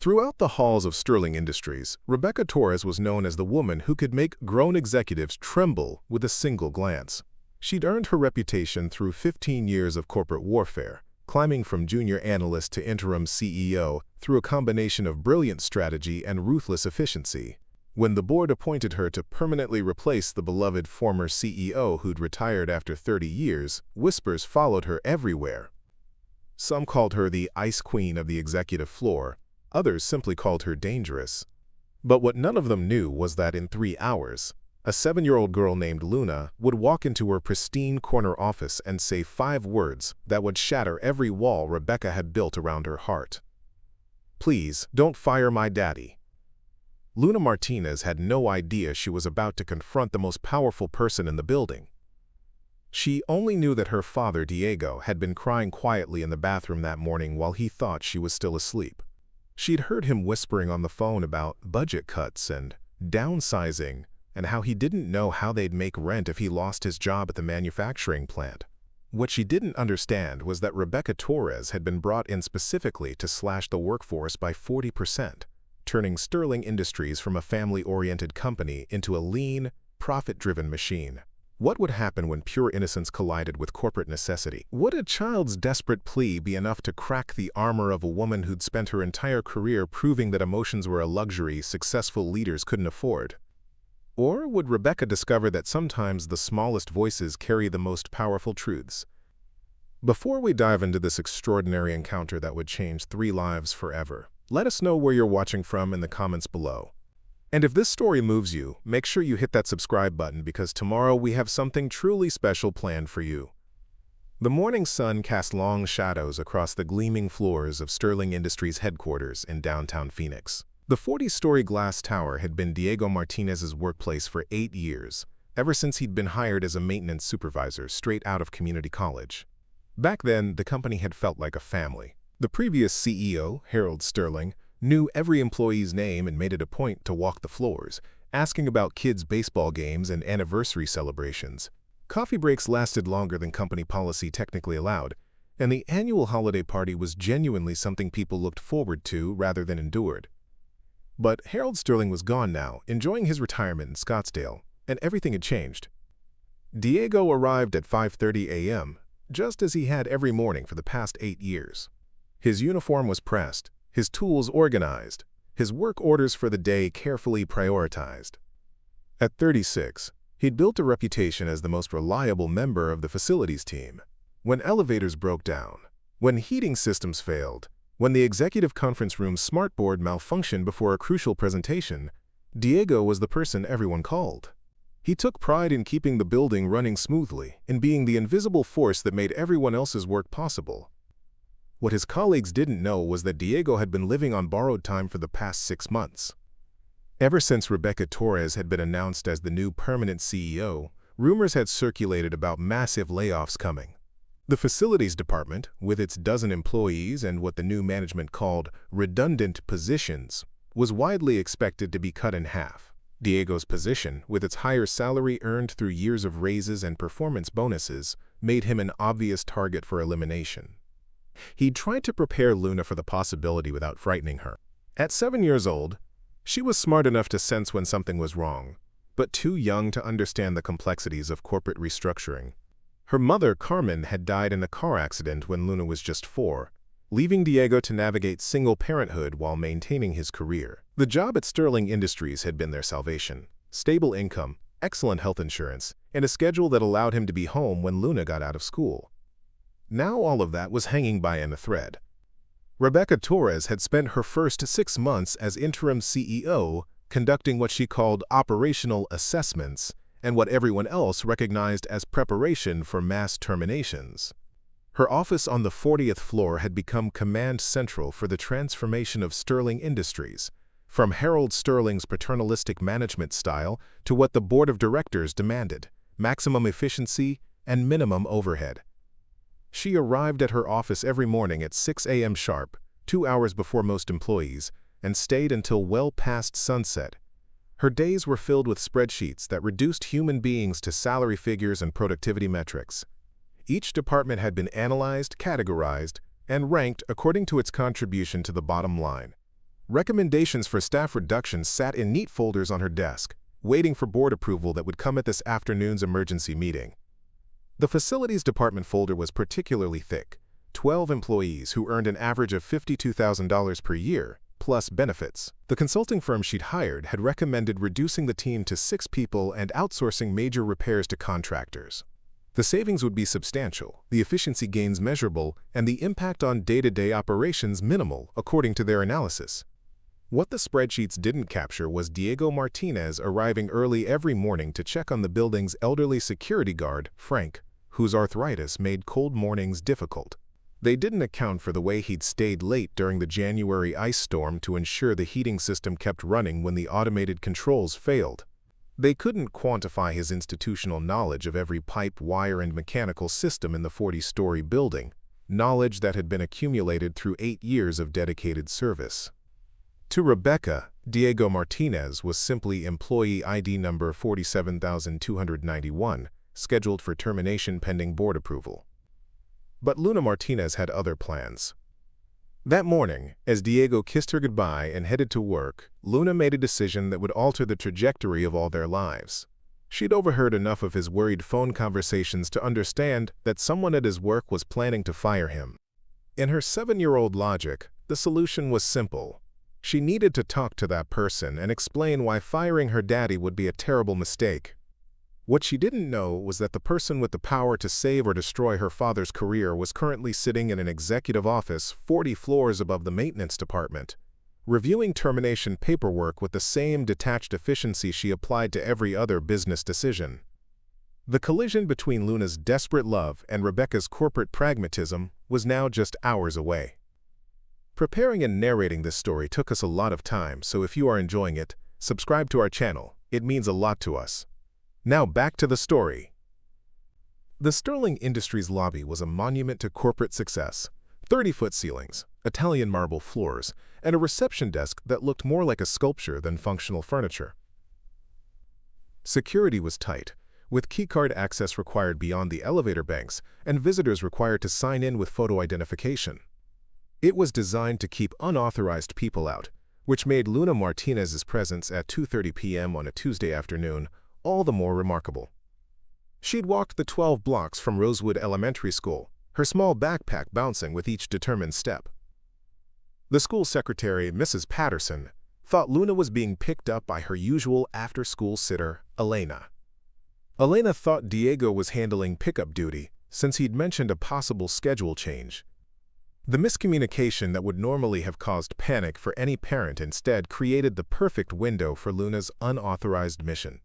Throughout the halls of Sterling Industries, Rebecca Torres was known as the woman who could make grown executives tremble with a single glance. She'd earned her reputation through 15 years of corporate warfare, climbing from junior analyst to interim CEO through a combination of brilliant strategy and ruthless efficiency. When the board appointed her to permanently replace the beloved former CEO who'd retired after 30 years, whispers followed her everywhere. Some called her the Ice Queen of the executive floor. Others simply called her dangerous. But what none of them knew was that in 3 hours, a 7-year-old girl named Luna would walk into her pristine corner office and say 5 words that would shatter every wall Rebecca had built around her heart. "Please, don't fire my daddy." Luna Martinez had no idea she was about to confront the most powerful person in the building. She only knew that her father, Diego, had been crying quietly in the bathroom that morning while he thought she was still asleep. She'd heard him whispering on the phone about budget cuts and downsizing and how he didn't know how they'd make rent if he lost his job at the manufacturing plant. What she didn't understand was that Rebecca Torres had been brought in specifically to slash the workforce by 40%, turning Sterling Industries from a family-oriented company into a lean, profit-driven machine. What would happen when pure innocence collided with corporate necessity? Would a child's desperate plea be enough to crack the armor of a woman who'd spent her entire career proving that emotions were a luxury successful leaders couldn't afford? Or would Rebecca discover that sometimes the smallest voices carry the most powerful truths? Before we dive into this extraordinary encounter that would change 3 lives forever, let us know where you're watching from in the comments below. And if this story moves you, make sure you hit that subscribe button because tomorrow we have something truly special planned for you. The morning sun cast long shadows across the gleaming floors of Sterling Industries headquarters in downtown Phoenix. The 40-story glass tower had been Diego Martinez's workplace for 8 years, ever since he'd been hired as a maintenance supervisor straight out of community college. Back then, the company had felt like a family. The previous CEO, Harold Sterling, knew every employee's name and made it a point to walk the floors, asking about kids' baseball games and anniversary celebrations. Coffee breaks lasted longer than company policy technically allowed, and the annual holiday party was genuinely something people looked forward to rather than endured. But Harold Sterling was gone now, enjoying his retirement in Scottsdale, and everything had changed. Diego arrived at 5:30 a.m., just as he had every morning for the past 8 years. His uniform was pressed, his tools organized, his work orders for the day carefully prioritized. At 36, he'd built a reputation as the most reliable member of the facilities team. When elevators broke down, when heating systems failed, when the executive conference room's smartboard malfunctioned before a crucial presentation, Diego was the person everyone called. He took pride in keeping the building running smoothly, in being the invisible force that made everyone else's work possible. What his colleagues didn't know was that Diego had been living on borrowed time for the past 6 months. Ever since Rebecca Torres had been announced as the new permanent CEO, rumors had circulated about massive layoffs coming. The facilities department, with its dozen employees and what the new management called redundant positions, was widely expected to be cut in half. Diego's position, with its higher salary earned through years of raises and performance bonuses, made him an obvious target for elimination. He tried to prepare Luna for the possibility without frightening her. At 7 years old, she was smart enough to sense when something was wrong, but too young to understand the complexities of corporate restructuring. Her mother, Carmen, had died in a car accident when Luna was just 4, leaving Diego to navigate single parenthood while maintaining his career. The job at Sterling Industries had been their salvation: stable income, excellent health insurance, and a schedule that allowed him to be home when Luna got out of school. Now all of that was hanging by in a thread. Rebecca Torres had spent her first 6 months as interim CEO conducting what she called operational assessments and what everyone else recognized as preparation for mass terminations. Her office on the 40th floor had become command central for the transformation of Sterling Industries, from Harold Sterling's paternalistic management style to what the board of directors demanded: maximum efficiency and minimum overhead. She arrived at her office every morning at 6 a.m. sharp, 2 hours before most employees, and stayed until well past sunset. Her days were filled with spreadsheets that reduced human beings to salary figures and productivity metrics. Each department had been analyzed, categorized, and ranked according to its contribution to the bottom line. Recommendations for staff reductions sat in neat folders on her desk, waiting for board approval that would come at this afternoon's emergency meeting. The facilities department folder was particularly thick, 12 employees who earned an average of $52,000 per year, plus benefits. The consulting firm she'd hired had recommended reducing the team to 6 people and outsourcing major repairs to contractors. The savings would be substantial, the efficiency gains measurable, and the impact on day-to-day operations minimal, according to their analysis. What the spreadsheets didn't capture was Diego Martinez arriving early every morning to check on the building's elderly security guard, Frank, whose arthritis made cold mornings difficult. They didn't account for the way he'd stayed late during the January ice storm to ensure the heating system kept running when the automated controls failed. They couldn't quantify his institutional knowledge of every pipe, wire, and mechanical system in the 40-story building, knowledge that had been accumulated through 8 years of dedicated service. To Rebecca, Diego Martinez was simply employee ID number 47,291, scheduled for termination pending board approval. But Luna Martinez had other plans. That morning, as Diego kissed her goodbye and headed to work, Luna made a decision that would alter the trajectory of all their lives. She'd overheard enough of his worried phone conversations to understand that someone at his work was planning to fire him. In her 7-year-old logic, the solution was simple. She needed to talk to that person and explain why firing her daddy would be a terrible mistake. What she didn't know was that the person with the power to save or destroy her father's career was currently sitting in an executive office 40 floors above the maintenance department, reviewing termination paperwork with the same detached efficiency she applied to every other business decision. The collision between Luna's desperate love and Rebecca's corporate pragmatism was now just hours away. Preparing and narrating this story took us a lot of time, so if you are enjoying it, subscribe to our channel. It means a lot to us. Now back to the story. The Sterling Industries lobby was a monument to corporate success. 30-foot ceilings, Italian marble floors, and a reception desk that looked more like a sculpture than functional furniture. Security was tight, with keycard access required beyond the elevator banks and visitors required to sign in with photo identification. It was designed to keep unauthorized people out, which made Luna Martinez's presence at 2:30 p.m. on a Tuesday afternoon all the more remarkable. She'd walked the 12 blocks from Rosewood Elementary School, her small backpack bouncing with each determined step. The school secretary, Mrs. Patterson, thought Luna was being picked up by her usual after-school sitter, Elena. Elena thought Diego was handling pickup duty since he'd mentioned a possible schedule change. The miscommunication that would normally have caused panic for any parent instead created the perfect window for Luna's unauthorized mission.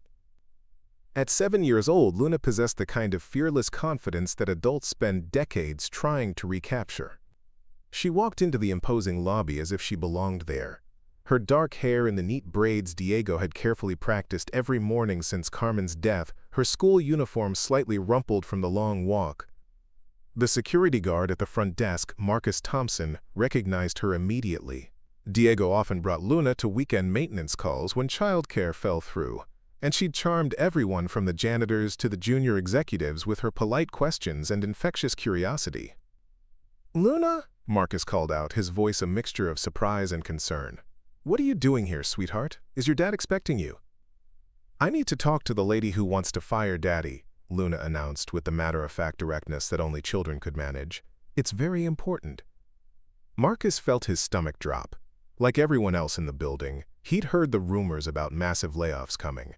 At 7 years old, Luna possessed the kind of fearless confidence that adults spend decades trying to recapture. She walked into the imposing lobby as if she belonged there. Her dark hair in the neat braids Diego had carefully practiced every morning since Carmen's death, her school uniform slightly rumpled from the long walk. The security guard at the front desk, Marcus Thompson, recognized her immediately. Diego often brought Luna to weekend maintenance calls when childcare fell through, and she'd charmed everyone from the janitors to the junior executives with her polite questions and infectious curiosity. "Luna?" Marcus called out, his voice a mixture of surprise and concern. "What are you doing here, sweetheart? Is your dad expecting you?" "I need to talk to the lady who wants to fire Daddy," Luna announced with the matter-of-fact directness that only children could manage. "It's very important." Marcus felt his stomach drop. Like everyone else in the building, he'd heard the rumors about massive layoffs coming.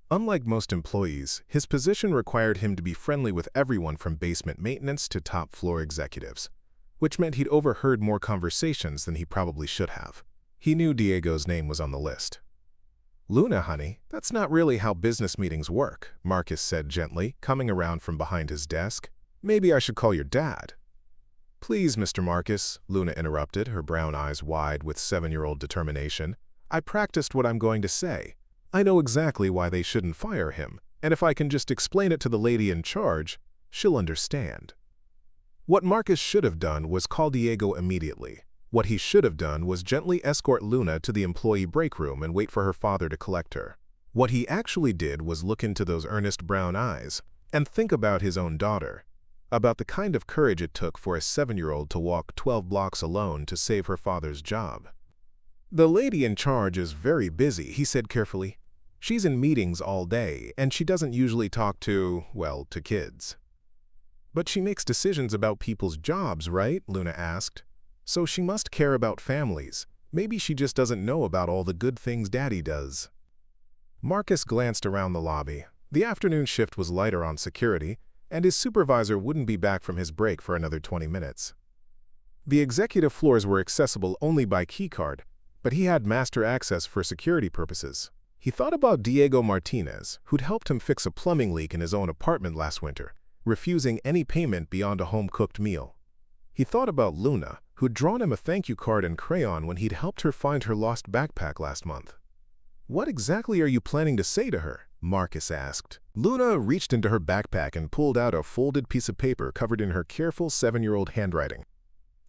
Unlike most employees, his position required him to be friendly with everyone from basement maintenance to top-floor executives, which meant he'd overheard more conversations than he probably should have. He knew Diego's name was on the list. "Luna, honey, that's not really how business meetings work," Marcus said gently, coming around from behind his desk. "Maybe I should call your dad." "Please, Mr. Marcus," Luna interrupted, her brown eyes wide with 7-year-old determination. "I practiced what I'm going to say. I know exactly why they shouldn't fire him, and if I can just explain it to the lady in charge, she'll understand." What Marcus should have done was call Diego immediately. What he should have done was gently escort Luna to the employee break room and wait for her father to collect her. What he actually did was look into those earnest brown eyes and think about his own daughter, about the kind of courage it took for a 7-year-old to walk 12 blocks alone to save her father's job. "The lady in charge is very busy," he said carefully. "She's in meetings all day, and she doesn't usually talk to kids." "But she makes decisions about people's jobs, right?" Luna asked. "So she must care about families. Maybe she just doesn't know about all the good things Daddy does." Marcus glanced around the lobby. The afternoon shift was lighter on security, and his supervisor wouldn't be back from his break for another 20 minutes. The executive floors were accessible only by keycard, but he had master access for security purposes. He thought about Diego Martinez, who'd helped him fix a plumbing leak in his own apartment last winter, refusing any payment beyond a home-cooked meal. He thought about Luna, who'd drawn him a thank you card in crayon when he'd helped her find her lost backpack last month. "What exactly are you planning to say to her?" Marcus asked. Luna reached into her backpack and pulled out a folded piece of paper covered in her careful 7-year-old handwriting.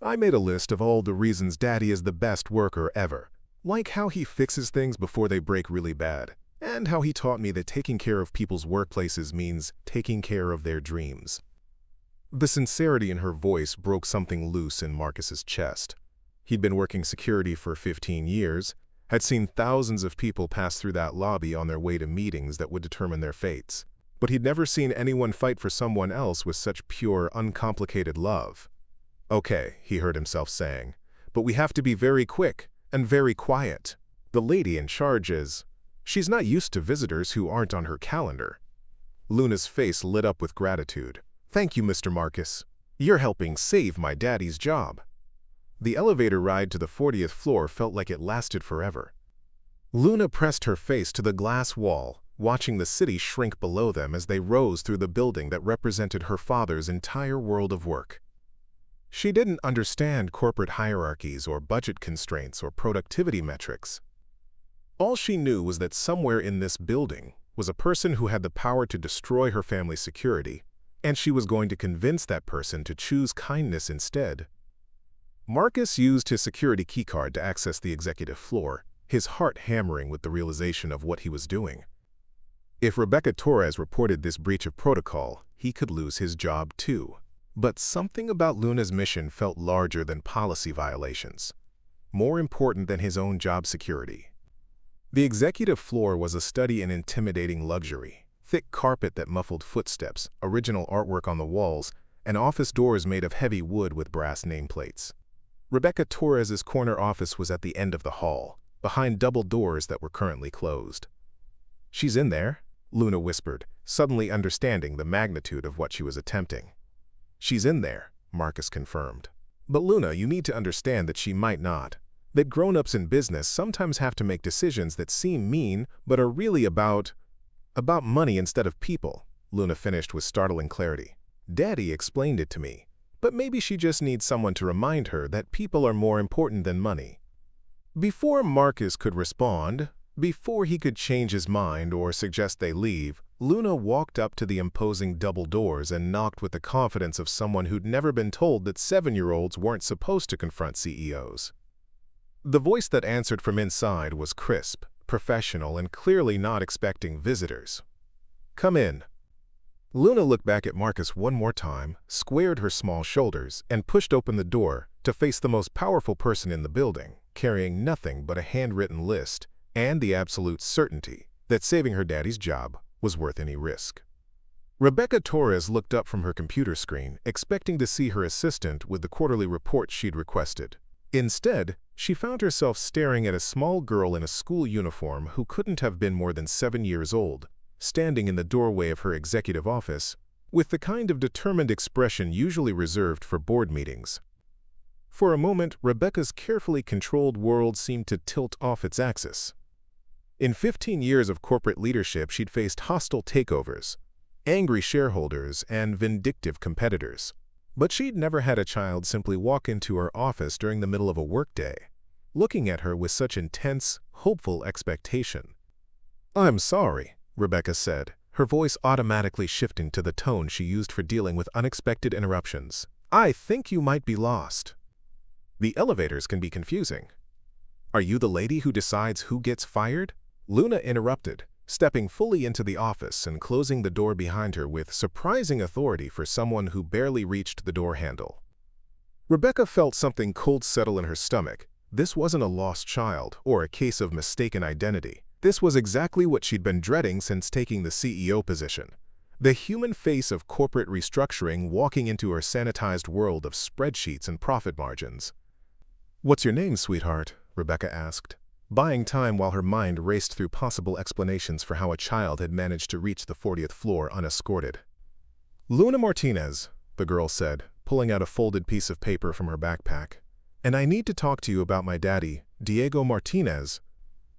"I made a list of all the reasons Daddy is the best worker ever, like how he fixes things before they break really bad, and how he taught me that taking care of people's workplaces means taking care of their dreams." The sincerity in her voice broke something loose in Marcus's chest. He'd been working security for 15 years, had seen thousands of people pass through that lobby on their way to meetings that would determine their fates. But he'd never seen anyone fight for someone else with such pure, uncomplicated love. "Okay," he heard himself saying, "but we have to be very quick and very quiet. The lady in charge she's not used to visitors who aren't on her calendar." Luna's face lit up with gratitude. "Thank you, Mr. Marcus. You're helping save my daddy's job." The elevator ride to the 40th floor felt like it lasted forever. Luna pressed her face to the glass wall, watching the city shrink below them as they rose through the building that represented her father's entire world of work. She didn't understand corporate hierarchies or budget constraints or productivity metrics. All she knew was that somewhere in this building was a person who had the power to destroy her family's security, and she was going to convince that person to choose kindness instead. Marcus used his security keycard to access the executive floor, his heart hammering with the realization of what he was doing. If Rebecca Torres reported this breach of protocol, he could lose his job too. But something about Luna's mission felt larger than policy violations, more important than his own job security. The executive floor was a study in intimidating luxury: thick carpet that muffled footsteps, original artwork on the walls, and office doors made of heavy wood with brass nameplates. Rebecca Torres's corner office was at the end of the hall, behind double doors that were currently closed. "She's in there," Luna whispered, suddenly understanding the magnitude of what she was attempting. "She's in there," Marcus confirmed. "But Luna, you need to understand that she might not. That grown-ups in business sometimes have to make decisions that seem mean but are really about money instead of people," Luna finished with startling clarity. "Daddy explained it to me. But maybe she just needs someone to remind her that people are more important than money." Before Marcus could respond, before he could change his mind or suggest they leave, Luna walked up to the imposing double doors and knocked with the confidence of someone who'd never been told that 7-year-olds weren't supposed to confront CEOs. The voice that answered from inside was crisp, professional, and clearly not expecting visitors. "Come in." Luna looked back at Marcus one more time, squared her small shoulders, and pushed open the door to face the most powerful person in the building, carrying nothing but a handwritten list and the absolute certainty that saving her daddy's job was worth any risk. Rebecca Torres looked up from her computer screen, expecting to see her assistant with the quarterly report she'd requested. Instead, she found herself staring at a small girl in a school uniform who couldn't have been more than 7 years old, standing in the doorway of her executive office, with the kind of determined expression usually reserved for board meetings. For a moment, Rebecca's carefully controlled world seemed to tilt off its axis. In 15 years of corporate leadership, she'd faced hostile takeovers, angry shareholders, and vindictive competitors. But she'd never had a child simply walk into her office during the middle of a workday, looking at her with such intense, hopeful expectation. "I'm sorry," Rebecca said, her voice automatically shifting to the tone she used for dealing with unexpected interruptions. "I think you might be lost. The elevators can be confusing." "Are you the lady who decides who gets fired?" Luna interrupted, stepping fully into the office and closing the door behind her with surprising authority for someone who barely reached the door handle. Rebecca felt something cold settle in her stomach, This wasn't a lost child or a case of mistaken identity. This was exactly what she'd been dreading since taking the CEO position. The human face of corporate restructuring walking into her sanitized world of spreadsheets and profit margins. "What's your name, sweetheart?" Rebecca asked, buying time while her mind raced through possible explanations for how a child had managed to reach the 40th floor unescorted. "Luna Martinez," the girl said, pulling out a folded piece of paper from her backpack. "And I need to talk to you about my daddy, Diego Martinez.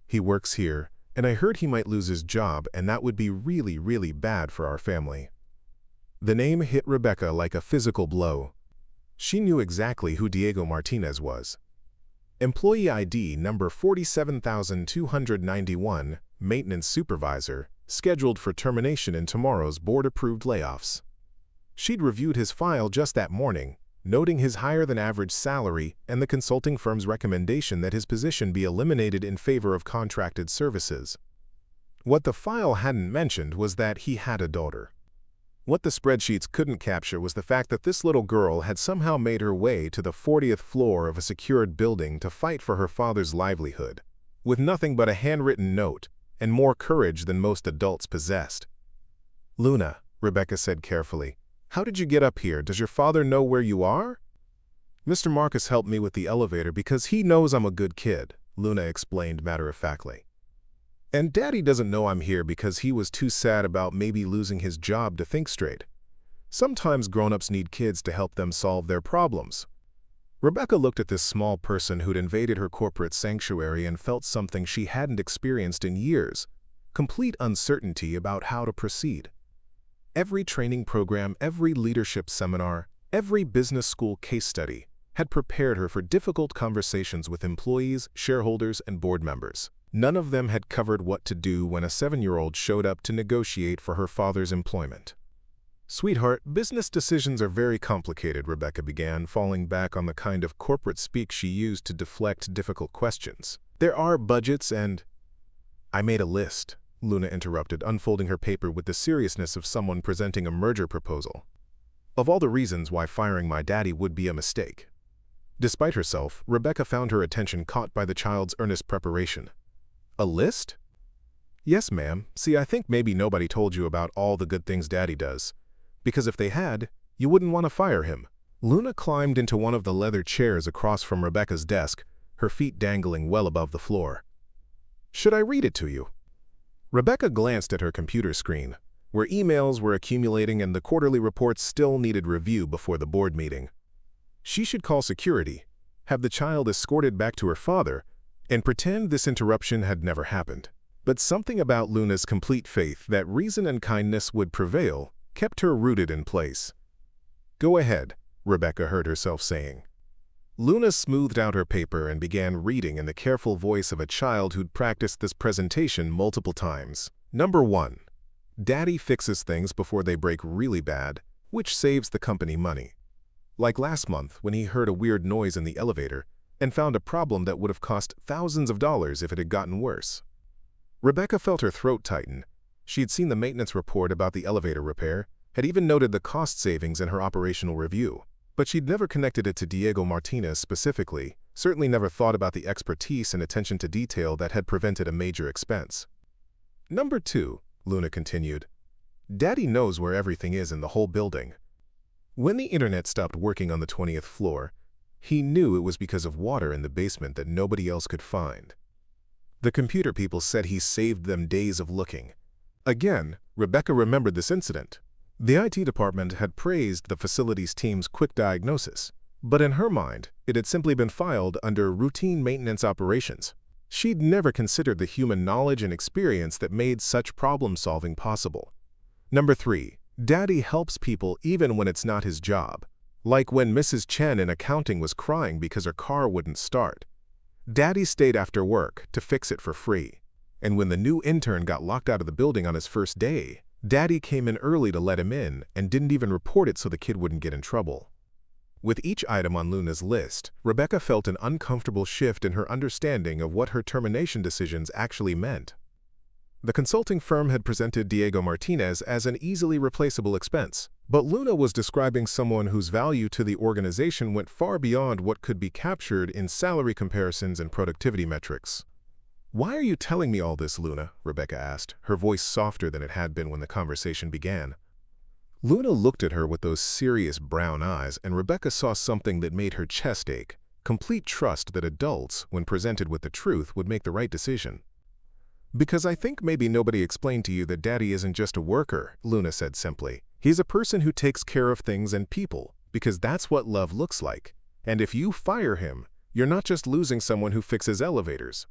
He works here, and I heard he might lose his job, and that would be really, really bad for our family." The name hit Rebecca like a physical blow. She knew exactly who Diego Martinez was. Employee ID number 47,291, maintenance supervisor, scheduled for termination in tomorrow's board-approved layoffs. She'd reviewed his file just that morning, noting his higher-than-average salary and the consulting firm's recommendation that his position be eliminated in favor of contracted services. What the file hadn't mentioned was that he had a daughter. What the spreadsheets couldn't capture was the fact that this little girl had somehow made her way to the 40th floor of a secured building to fight for her father's livelihood, with nothing but a handwritten note and more courage than most adults possessed. "Luna," Rebecca said carefully, "how did you get up here? Does your father know where you are?" "Mr. Marcus helped me with the elevator because he knows I'm a good kid," Luna explained matter-of-factly. "And Daddy doesn't know I'm here because he was too sad about maybe losing his job to think straight. Sometimes grown-ups need kids to help them solve their problems." Rebecca looked at this small person who'd invaded her corporate sanctuary and felt something she hadn't experienced in years: complete uncertainty about how to proceed. Every training program, every leadership seminar, every business school case study had prepared her for difficult conversations with employees, shareholders, and board members. None of them had covered what to do when a 7-year-old showed up to negotiate for her father's employment. "Sweetheart, business decisions are very complicated," Rebecca began, falling back on the kind of corporate speak she used to deflect difficult questions. "There are budgets and—" "I made a list," Luna interrupted, unfolding her paper with the seriousness of someone presenting a merger proposal, "of all the reasons why firing my daddy would be a mistake." Despite herself, Rebecca found her attention caught by the child's earnest preparation. "A list?" "Yes, ma'am. See, I think maybe nobody told you about all the good things Daddy does. Because if they had, you wouldn't want to fire him." Luna climbed into one of the leather chairs across from Rebecca's desk, her feet dangling well above the floor. "Should I read it to you?" Rebecca glanced at her computer screen, where emails were accumulating and the quarterly reports still needed review before the board meeting. She should call security, have the child escorted back to her father, and pretend this interruption had never happened. But something about Luna's complete faith that reason and kindness would prevail kept her rooted in place. "Go ahead," Rebecca heard herself saying. Luna smoothed out her paper and began reading in the careful voice of a child who'd practiced this presentation multiple times. Number 1. Daddy fixes things before they break really bad, which saves the company money. Like last month when he heard a weird noise in the elevator and found a problem that would have cost thousands of dollars if it had gotten worse. Rebecca felt her throat tighten. She'd seen the maintenance report about the elevator repair, had even noted the cost savings in her operational review, but she'd never connected it to Diego Martinez specifically, certainly never thought about the expertise and attention to detail that had prevented a major expense. Number 2, Luna continued. Daddy knows where everything is in the whole building. When the internet stopped working on the 20th floor, he knew it was because of water in the basement that nobody else could find. The computer people said he saved them days of looking. Again, Rebecca remembered this incident. The IT department had praised the facilities team's quick diagnosis, but in her mind, it had simply been filed under routine maintenance operations. She'd never considered the human knowledge and experience that made such problem-solving possible. Number 3, Daddy helps people even when it's not his job. Like when Mrs. Chen in accounting was crying because her car wouldn't start. Daddy stayed after work to fix it for free. And when the new intern got locked out of the building on his first day, Daddy came in early to let him in and didn't even report it so the kid wouldn't get in trouble. With each item on Luna's list, Rebecca felt an uncomfortable shift in her understanding of what her termination decisions actually meant. The consulting firm had presented Diego Martinez as an easily replaceable expense, but Luna was describing someone whose value to the organization went far beyond what could be captured in salary comparisons and productivity metrics. "Why are you telling me all this, Luna?" Rebecca asked, her voice softer than it had been when the conversation began. Luna looked at her with those serious brown eyes, and Rebecca saw something that made her chest ache: complete trust that adults, when presented with the truth, would make the right decision. "Because I think maybe nobody explained to you that Daddy isn't just a worker," Luna said simply. "He's a person who takes care of things and people, because that's what love looks like. And if you fire him, you're not just losing someone who fixes elevators.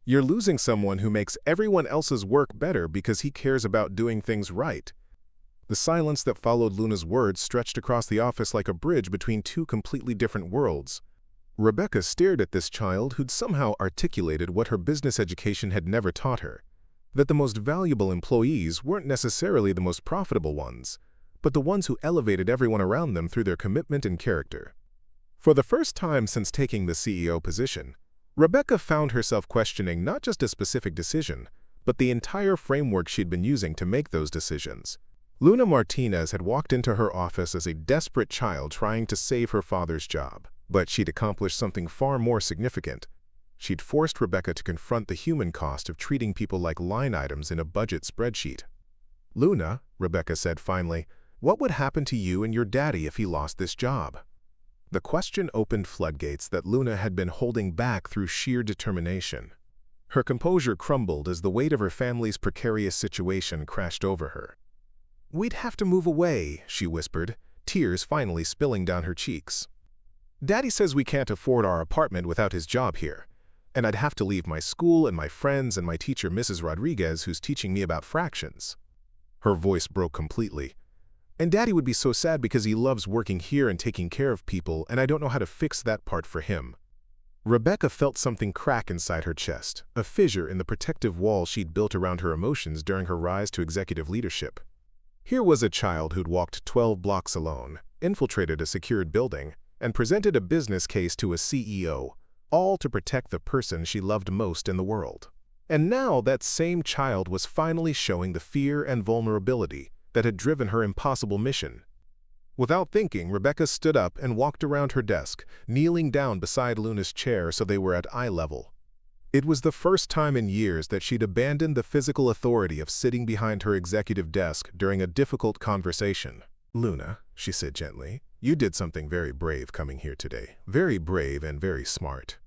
You're losing someone who makes everyone else's work better because he cares about doing things right." The silence that followed Luna's words stretched across the office like a bridge between two completely different worlds. Rebecca stared at this child who'd somehow articulated what her business education had never taught her: that the most valuable employees weren't necessarily the most profitable ones, but the ones who elevated everyone around them through their commitment and character. For the first time since taking the CEO position, Rebecca found herself questioning not just a specific decision, but the entire framework she'd been using to make those decisions. Luna Martinez had walked into her office as a desperate child trying to save her father's job. But she'd accomplished something far more significant. She'd forced Rebecca to confront the human cost of treating people like line items in a budget spreadsheet. "Luna," Rebecca said finally, "what would happen to you and your daddy if he lost this job?" The question opened floodgates that Luna had been holding back through sheer determination. Her composure crumbled as the weight of her family's precarious situation crashed over her. "We'd have to move away," she whispered, tears finally spilling down her cheeks. "Daddy says we can't afford our apartment without his job here, and I'd have to leave my school and my friends and my teacher Mrs. Rodriguez, who's teaching me about fractions." Her voice broke completely. "And Daddy would be so sad because he loves working here and taking care of people, and I don't know how to fix that part for him." Rebecca felt something crack inside her chest, a fissure in the protective wall she'd built around her emotions during her rise to executive leadership. Here was a child who'd walked 12 blocks alone, infiltrated a secured building, and presented a business case to a CEO, all to protect the person she loved most in the world. And now that same child was finally showing the fear and vulnerability that had driven her impossible mission. Without thinking, Rebecca stood up and walked around her desk, kneeling down beside Luna's chair so they were at eye level. It was the first time in years that she'd abandoned the physical authority of sitting behind her executive desk during a difficult conversation. "Luna," she said gently, "you did something very brave coming here today. Very brave and very smart."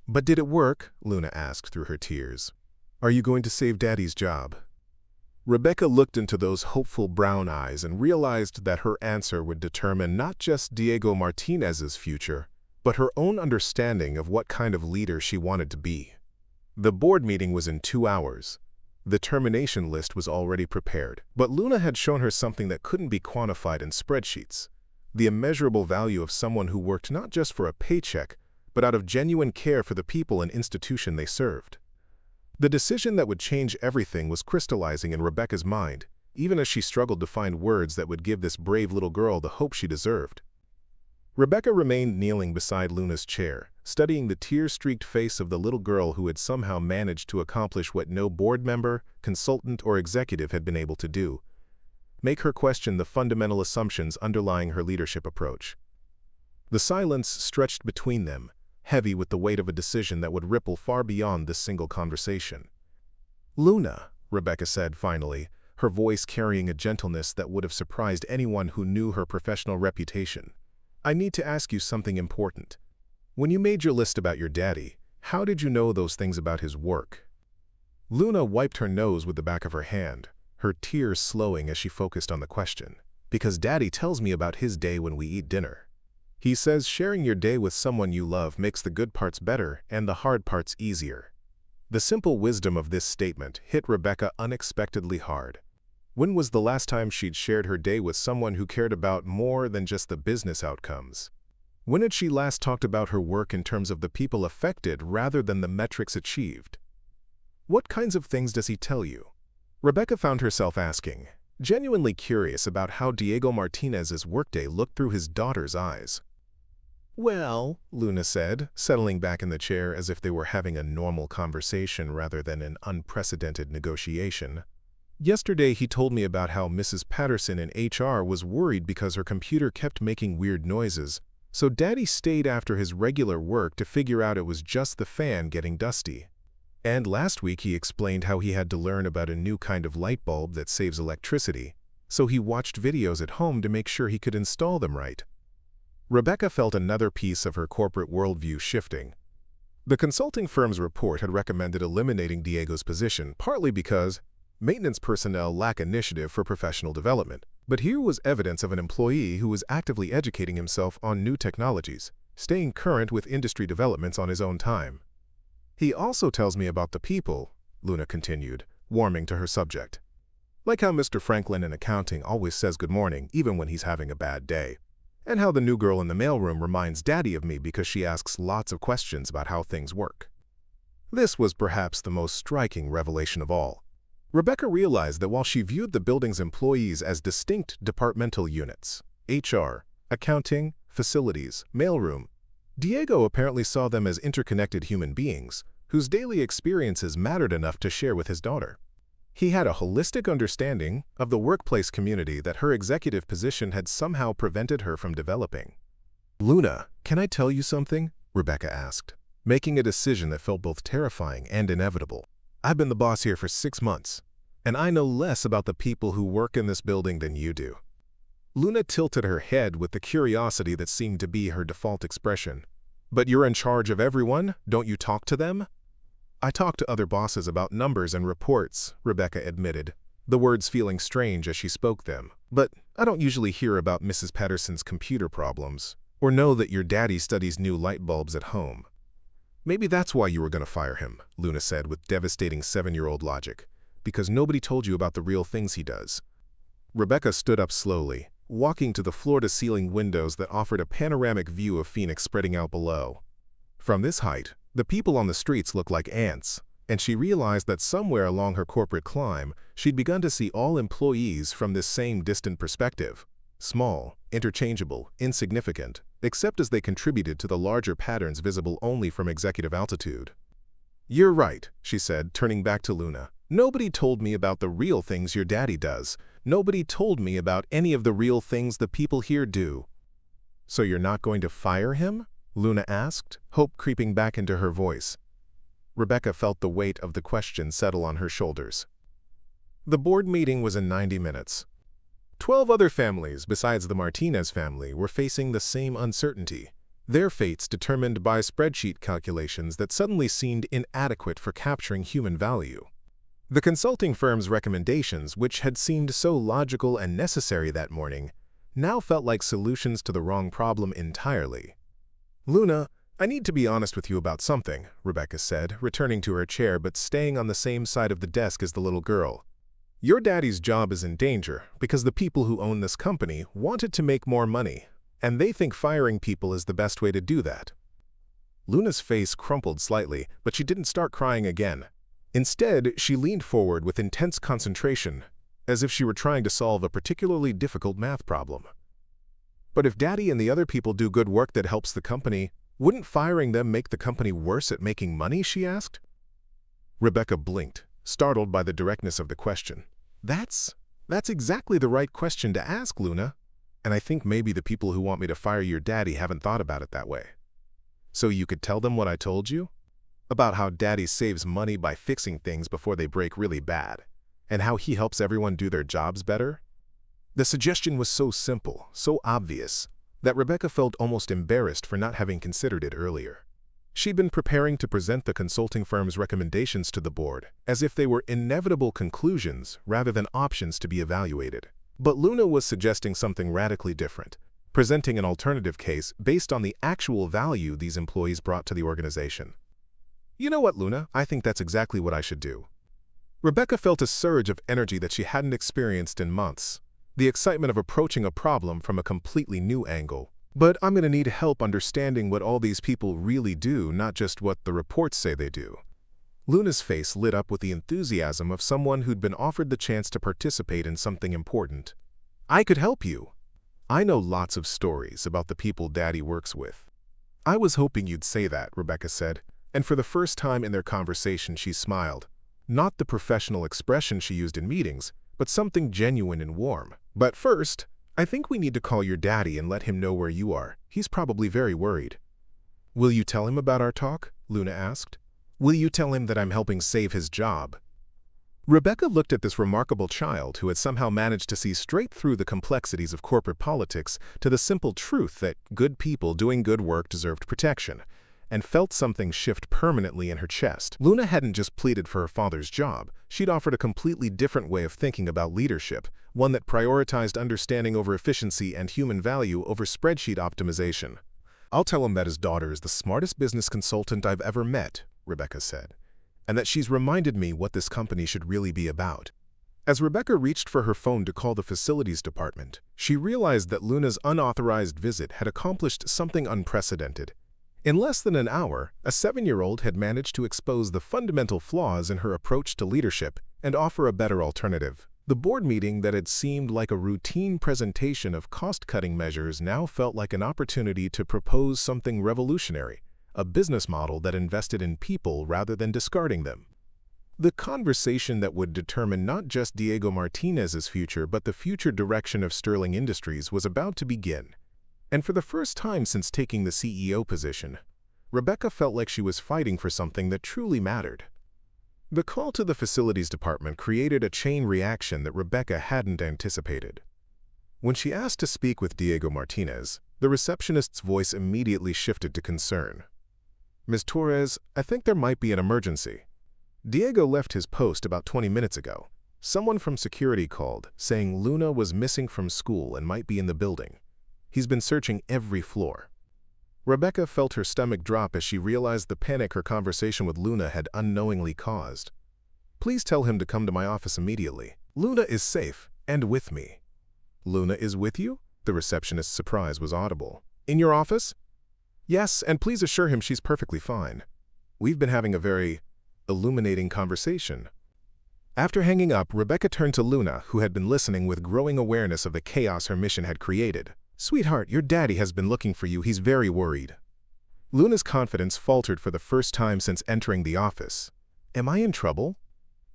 "But did it work?" Luna asked through her tears. "Are you going to save Daddy's job?" Rebecca looked into those hopeful brown eyes and realized that her answer would determine not just Diego Martinez's future, but her own understanding of what kind of leader she wanted to be. The board meeting was in 2 hours. The termination list was already prepared, but Luna had shown her something that couldn't be quantified in spreadsheets: the immeasurable value of someone who worked not just for a paycheck, but out of genuine care for the people and institution they served. The decision that would change everything was crystallizing in Rebecca's mind, even as she struggled to find words that would give this brave little girl the hope she deserved. Rebecca remained kneeling beside Luna's chair, studying the tear-streaked face of the little girl who had somehow managed to accomplish what no board member, consultant, or executive had been able to do: make her question the fundamental assumptions underlying her leadership approach. The silence stretched between them, heavy with the weight of a decision that would ripple far beyond this single conversation. "Luna," Rebecca said finally, her voice carrying a gentleness that would have surprised anyone who knew her professional reputation, "I need to ask you something important. When you made your list about your daddy, how did you know those things about his work?" Luna wiped her nose with the back of her hand, her tears slowing as she focused on the question. "Because Daddy tells me about his day when we eat dinner. He says sharing your day with someone you love makes the good parts better and the hard parts easier." The simple wisdom of this statement hit Rebecca unexpectedly hard. When was the last time she'd shared her day with someone who cared about more than just the business outcomes? When had she last talked about her work in terms of the people affected rather than the metrics achieved? "What kinds of things does he tell you?" Rebecca found herself asking, genuinely curious about how Diego Martinez's workday looked through his daughter's eyes. Well, Luna said, settling back in the chair as if they were having a normal conversation rather than an unprecedented negotiation. Yesterday he told me about how Mrs. Patterson in HR was worried because her computer kept making weird noises, so Daddy stayed after his regular work to figure out it was just the fan getting dusty. And last week he explained how he had to learn about a new kind of light bulb that saves electricity, so he watched videos at home to make sure he could install them right. Rebecca felt another piece of her corporate worldview shifting. The consulting firm's report had recommended eliminating Diego's position, partly because maintenance personnel lack initiative for professional development. But here was evidence of an employee who was actively educating himself on new technologies, staying current with industry developments on his own time. He also tells me about the people, Luna continued, warming to her subject. Like how Mr. Franklin in accounting always says good morning even when he's having a bad day. And how the new girl in the mailroom reminds Daddy of me because she asks lots of questions about how things work. This was perhaps the most striking revelation of all. Rebecca realized that while she viewed the building's employees as distinct departmental units, HR, accounting, facilities, mailroom, Diego apparently saw them as interconnected human beings whose daily experiences mattered enough to share with his daughter. He had a holistic understanding of the workplace community that her executive position had somehow prevented her from developing. "Luna, can I tell you something?" Rebecca asked, making a decision that felt both terrifying and inevitable. "I've been the boss here for 6 months, and I know less about the people who work in this building than you do." Luna tilted her head with the curiosity that seemed to be her default expression. "But you're in charge of everyone? Don't you talk to them?" "I talk to other bosses about numbers and reports," Rebecca admitted, the words feeling strange as she spoke them. "But I don't usually hear about Mrs. Patterson's computer problems, or know that your daddy studies new light bulbs at home." "Maybe that's why you were going to fire him," Luna said with devastating 7-year-old logic, "because nobody told you about the real things he does." Rebecca stood up slowly, walking to the floor-to-ceiling windows that offered a panoramic view of Phoenix spreading out below. From this height, the people on the streets looked like ants, and she realized that somewhere along her corporate climb, she'd begun to see all employees from this same distant perspective. Small, interchangeable, insignificant, except as they contributed to the larger patterns visible only from executive altitude. "You're right," she said, turning back to Luna. "Nobody told me about the real things your daddy does. Nobody told me about any of the real things the people here do." "So you're not going to fire him?" Luna asked, hope creeping back into her voice. Rebecca felt the weight of the question settle on her shoulders. The board meeting was in 90 minutes. 12 other families besides the Martinez family were facing the same uncertainty, their fates determined by spreadsheet calculations that suddenly seemed inadequate for capturing human value. The consulting firm's recommendations, which had seemed so logical and necessary that morning, now felt like solutions to the wrong problem entirely. "Luna, I need to be honest with you about something," Rebecca said, returning to her chair but staying on the same side of the desk as the little girl. "Your daddy's job is in danger because the people who own this company wanted to make more money, and they think firing people is the best way to do that." Luna's face crumpled slightly, but she didn't start crying again. Instead, she leaned forward with intense concentration, as if she were trying to solve a particularly difficult math problem. "But if Daddy and the other people do good work that helps the company, wouldn't firing them make the company worse at making money?" she asked. Rebecca blinked, startled by the directness of the question. That's exactly the right question to ask, Luna. And I think maybe the people who want me to fire your daddy haven't thought about it that way. So you could tell them what I told you? About how Daddy saves money by fixing things before they break really bad, and how he helps everyone do their jobs better? The suggestion was so simple, so obvious, that Rebecca felt almost embarrassed for not having considered it earlier. She'd been preparing to present the consulting firm's recommendations to the board as if they were inevitable conclusions rather than options to be evaluated. But Luna was suggesting something radically different, presenting an alternative case based on the actual value these employees brought to the organization. "You know what, Luna? I think that's exactly what I should do." Rebecca felt a surge of energy that she hadn't experienced in months, the excitement of approaching a problem from a completely new angle. "But I'm going to need help understanding what all these people really do, not just what the reports say they do." Luna's face lit up with the enthusiasm of someone who'd been offered the chance to participate in something important. "I could help you. I know lots of stories about the people Daddy works with. I was hoping you'd say that, Rebecca said, and for the first time in their conversation she smiled. Not the professional expression she used in meetings, but something genuine and warm. But first, I think we need to call your daddy and let him know where you are. He's probably very worried. Will you tell him about our talk? Luna asked. Will you tell him that I'm helping save his job? Rebecca looked at this remarkable child who had somehow managed to see straight through the complexities of corporate politics to the simple truth that good people doing good work deserved protection, and felt something shift permanently in her chest. Luna hadn't just pleaded for her father's job. She'd offered a completely different way of thinking about leadership, one that prioritized understanding over efficiency and human value over spreadsheet optimization. I'll tell him that his daughter is the smartest business consultant I've ever met, Rebecca said, and that she's reminded me what this company should really be about. As Rebecca reached for her phone to call the facilities department, she realized that Luna's unauthorized visit had accomplished something unprecedented. In less than an hour, a 7-year-old had managed to expose the fundamental flaws in her approach to leadership and offer a better alternative. The board meeting that had seemed like a routine presentation of cost-cutting measures now felt like an opportunity to propose something revolutionary, a business model that invested in people rather than discarding them. The conversation that would determine not just Diego Martinez's future but the future direction of Sterling Industries was about to begin. And for the first time since taking the CEO position, Rebecca felt like she was fighting for something that truly mattered. The call to the facilities department created a chain reaction that Rebecca hadn't anticipated. When she asked to speak with Diego Martinez, the receptionist's voice immediately shifted to concern. Ms. Torres, I think there might be an emergency. Diego left his post about 20 minutes ago. Someone from security called, saying Luna was missing from school and might be in the building. He's been searching every floor. Rebecca felt her stomach drop as she realized the panic her conversation with Luna had unknowingly caused. Please tell him to come to my office immediately. Luna is safe and with me. Luna is with you? The receptionist's surprise was audible. In your office? Yes, and please assure him she's perfectly fine. We've been having a very illuminating conversation. After hanging up, Rebecca turned to Luna, who had been listening with growing awareness of the chaos her mission had created. Sweetheart, your daddy has been looking for you. He's very worried. Luna's confidence faltered for the first time since entering the office. Am I in trouble?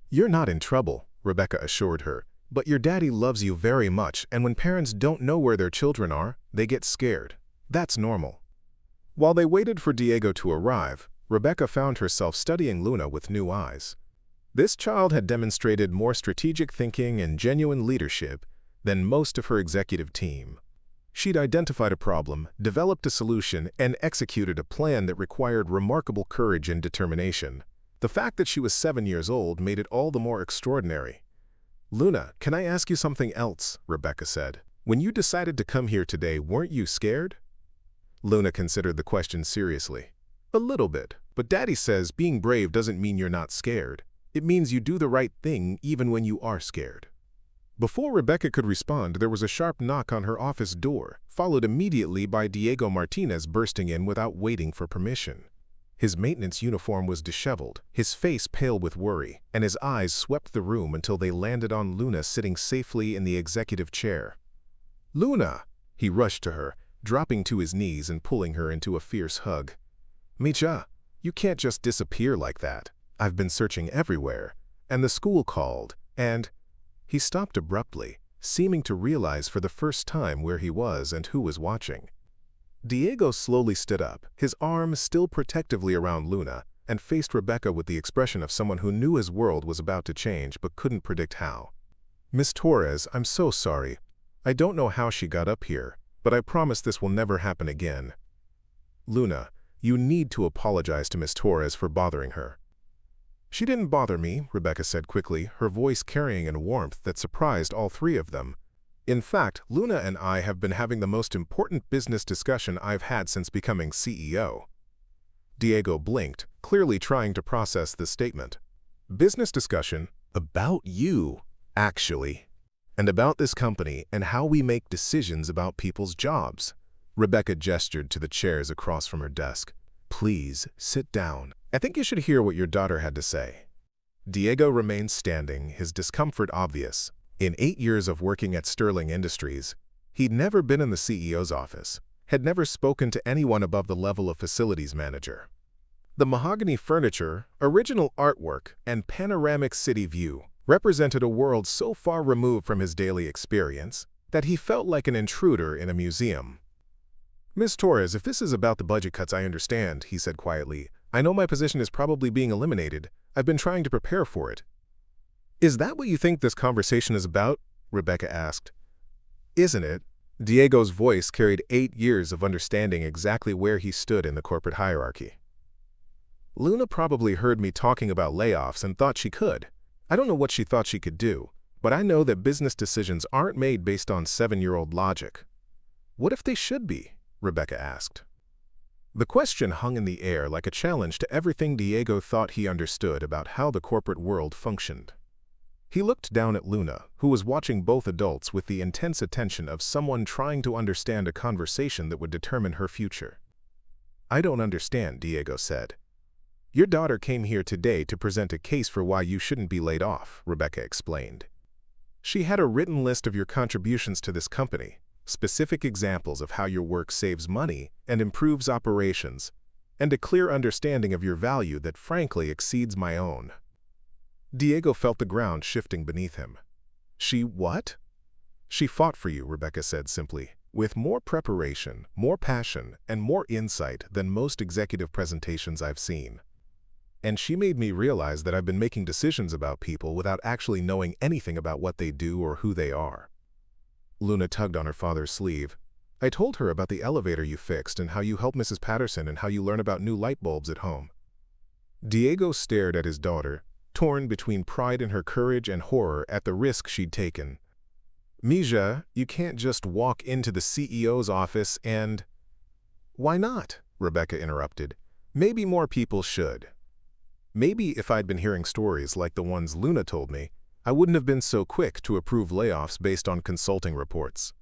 You're not in trouble, Rebecca assured her, but your daddy loves you very much, and when parents don't know where their children are, they get scared. That's normal. While they waited for Diego to arrive, Rebecca found herself studying Luna with new eyes. This child had demonstrated more strategic thinking and genuine leadership than most of her executive team. She'd identified a problem, developed a solution, and executed a plan that required remarkable courage and determination. The fact that she was 7 years old made it all the more extraordinary. Luna, can I ask you something else? Rebecca said. When you decided to come here today, weren't you scared? Luna considered the question seriously. A little bit, but Daddy says being brave doesn't mean you're not scared. It means you do the right thing even when you are scared. Before Rebecca could respond, there was a sharp knock on her office door, followed immediately by Diego Martinez bursting in without waiting for permission. His maintenance uniform was disheveled, his face pale with worry, and his eyes swept the room until they landed on Luna sitting safely in the executive chair. Luna! He rushed to her, dropping to his knees and pulling her into a fierce hug. Micha, you can't just disappear like that. I've been searching everywhere, and the school called, and… He stopped abruptly, seeming to realize for the first time where he was and who was watching. Diego slowly stood up, his arm still protectively around Luna, and faced Rebecca with the expression of someone who knew his world was about to change but couldn't predict how. Miss Torres, I'm so sorry. I don't know how she got up here, but I promise this will never happen again. Luna, you need to apologize to Miss Torres for bothering her. She didn't bother me, Rebecca said quickly, her voice carrying a warmth that surprised all three of them. In fact, Luna and I have been having the most important business discussion I've had since becoming CEO. Diego blinked, clearly trying to process this statement. Business discussion? About you, actually. And about this company and how we make decisions about people's jobs. Rebecca gestured to the chairs across from her desk. Please, sit down. I think you should hear what your daughter had to say. Diego remained standing, his discomfort obvious. In 8 years of working at Sterling Industries, he'd never been in the CEO's office. had never spoken to anyone above the level of facilities manager. The mahogany furniture, original artwork, and panoramic city view represented a world so far removed from his daily experience that he felt like an intruder in a museum. "Miss Torres, if this is about the budget cuts, I understand," he said quietly. "I know my position is probably being eliminated. I've been trying to prepare for it." "Is that what you think this conversation is about?" Rebecca asked. "Isn't it?" Diego's voice carried 8 years of understanding exactly where he stood in the corporate hierarchy. "Luna probably heard me talking about layoffs and thought she could. I don't know what she thought she could do, but I know that business decisions aren't made based on 7-year-old logic." "What if they should be?" Rebecca asked. The question hung in the air like a challenge to everything Diego thought he understood about how the corporate world functioned. He looked down at Luna, who was watching both adults with the intense attention of someone trying to understand a conversation that would determine her future. "I don't understand," Diego said. "Your daughter came here today to present a case for why you shouldn't be laid off," Rebecca explained. "She had a written list of your contributions to this company, specific examples of how your work saves money and improves operations, and a clear understanding of your value that frankly exceeds my own." Diego felt the ground shifting beneath him. "She what?" "She fought for you," Rebecca said simply, "with more preparation, more passion, and more insight than most executive presentations I've seen. And she made me realize that I've been making decisions about people without actually knowing anything about what they do or who they are." Luna tugged on her father's sleeve. "I told her about the elevator you fixed and how you helped Mrs. Patterson and how you learn about new light bulbs at home." Diego stared at his daughter, torn between pride in her courage and horror at the risk she'd taken. "Mija, you can't just walk into the CEO's office and—" "Why not?" Rebecca interrupted. "Maybe more people should. Maybe if I'd been hearing stories like the ones Luna told me, I wouldn't have been so quick to approve layoffs based on consulting reports."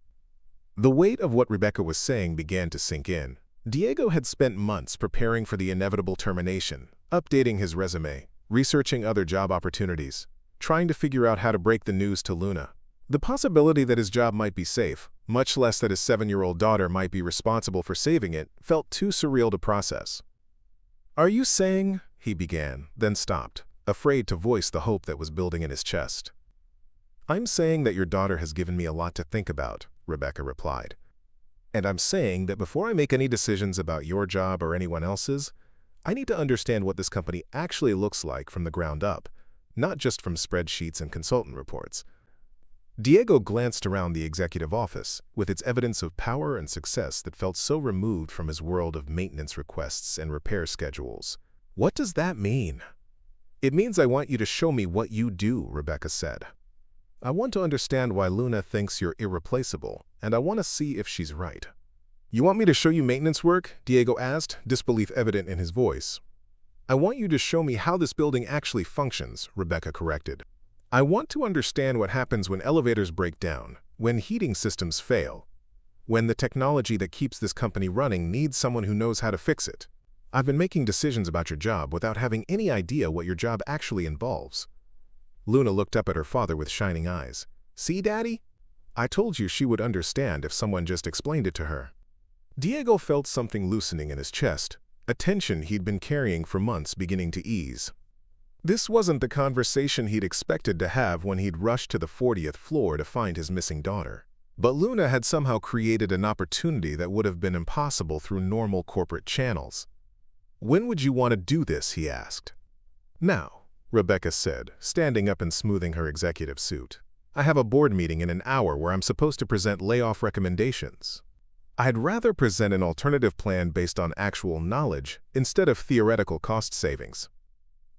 The weight of what Rebecca was saying began to sink in. Diego had spent months preparing for the inevitable termination, updating his resume, researching other job opportunities, trying to figure out how to break the news to Luna. The possibility that his job might be safe, much less that his 7-year-old daughter might be responsible for saving it, felt too surreal to process. "Are you saying—" he began, then stopped, afraid to voice the hope that was building in his chest. "I'm saying that your daughter has given me a lot to think about," Rebecca replied. "And I'm saying that before I make any decisions about your job or anyone else's, I need to understand what this company actually looks like from the ground up, not just from spreadsheets and consultant reports." Diego glanced around the executive office, with its evidence of power and success that felt so removed from his world of maintenance requests and repair schedules. "What does that mean?" "It means I want you to show me what you do," Rebecca said. "I want to understand why Luna thinks you're irreplaceable, and I want to see if she's right." "You want me to show you maintenance work?" Diego asked, disbelief evident in his voice. "I want you to show me how this building actually functions," Rebecca corrected. "I want to understand what happens when elevators break down, when heating systems fail, when the technology that keeps this company running needs someone who knows how to fix it. I've been making decisions about your job without having any idea what your job actually involves." Luna looked up at her father with shining eyes. "See, Daddy? I told you she would understand if someone just explained it to her." Diego felt something loosening in his chest, a tension he'd been carrying for months beginning to ease. This wasn't the conversation he'd expected to have when he'd rushed to the 40th floor to find his missing daughter. But Luna had somehow created an opportunity that would have been impossible through normal corporate channels. "When would you want to do this?" he asked. "Now," Rebecca said, standing up and smoothing her executive suit. "I have a board meeting in an hour where I'm supposed to present layoff recommendations. I'd rather present an alternative plan based on actual knowledge instead of theoretical cost savings."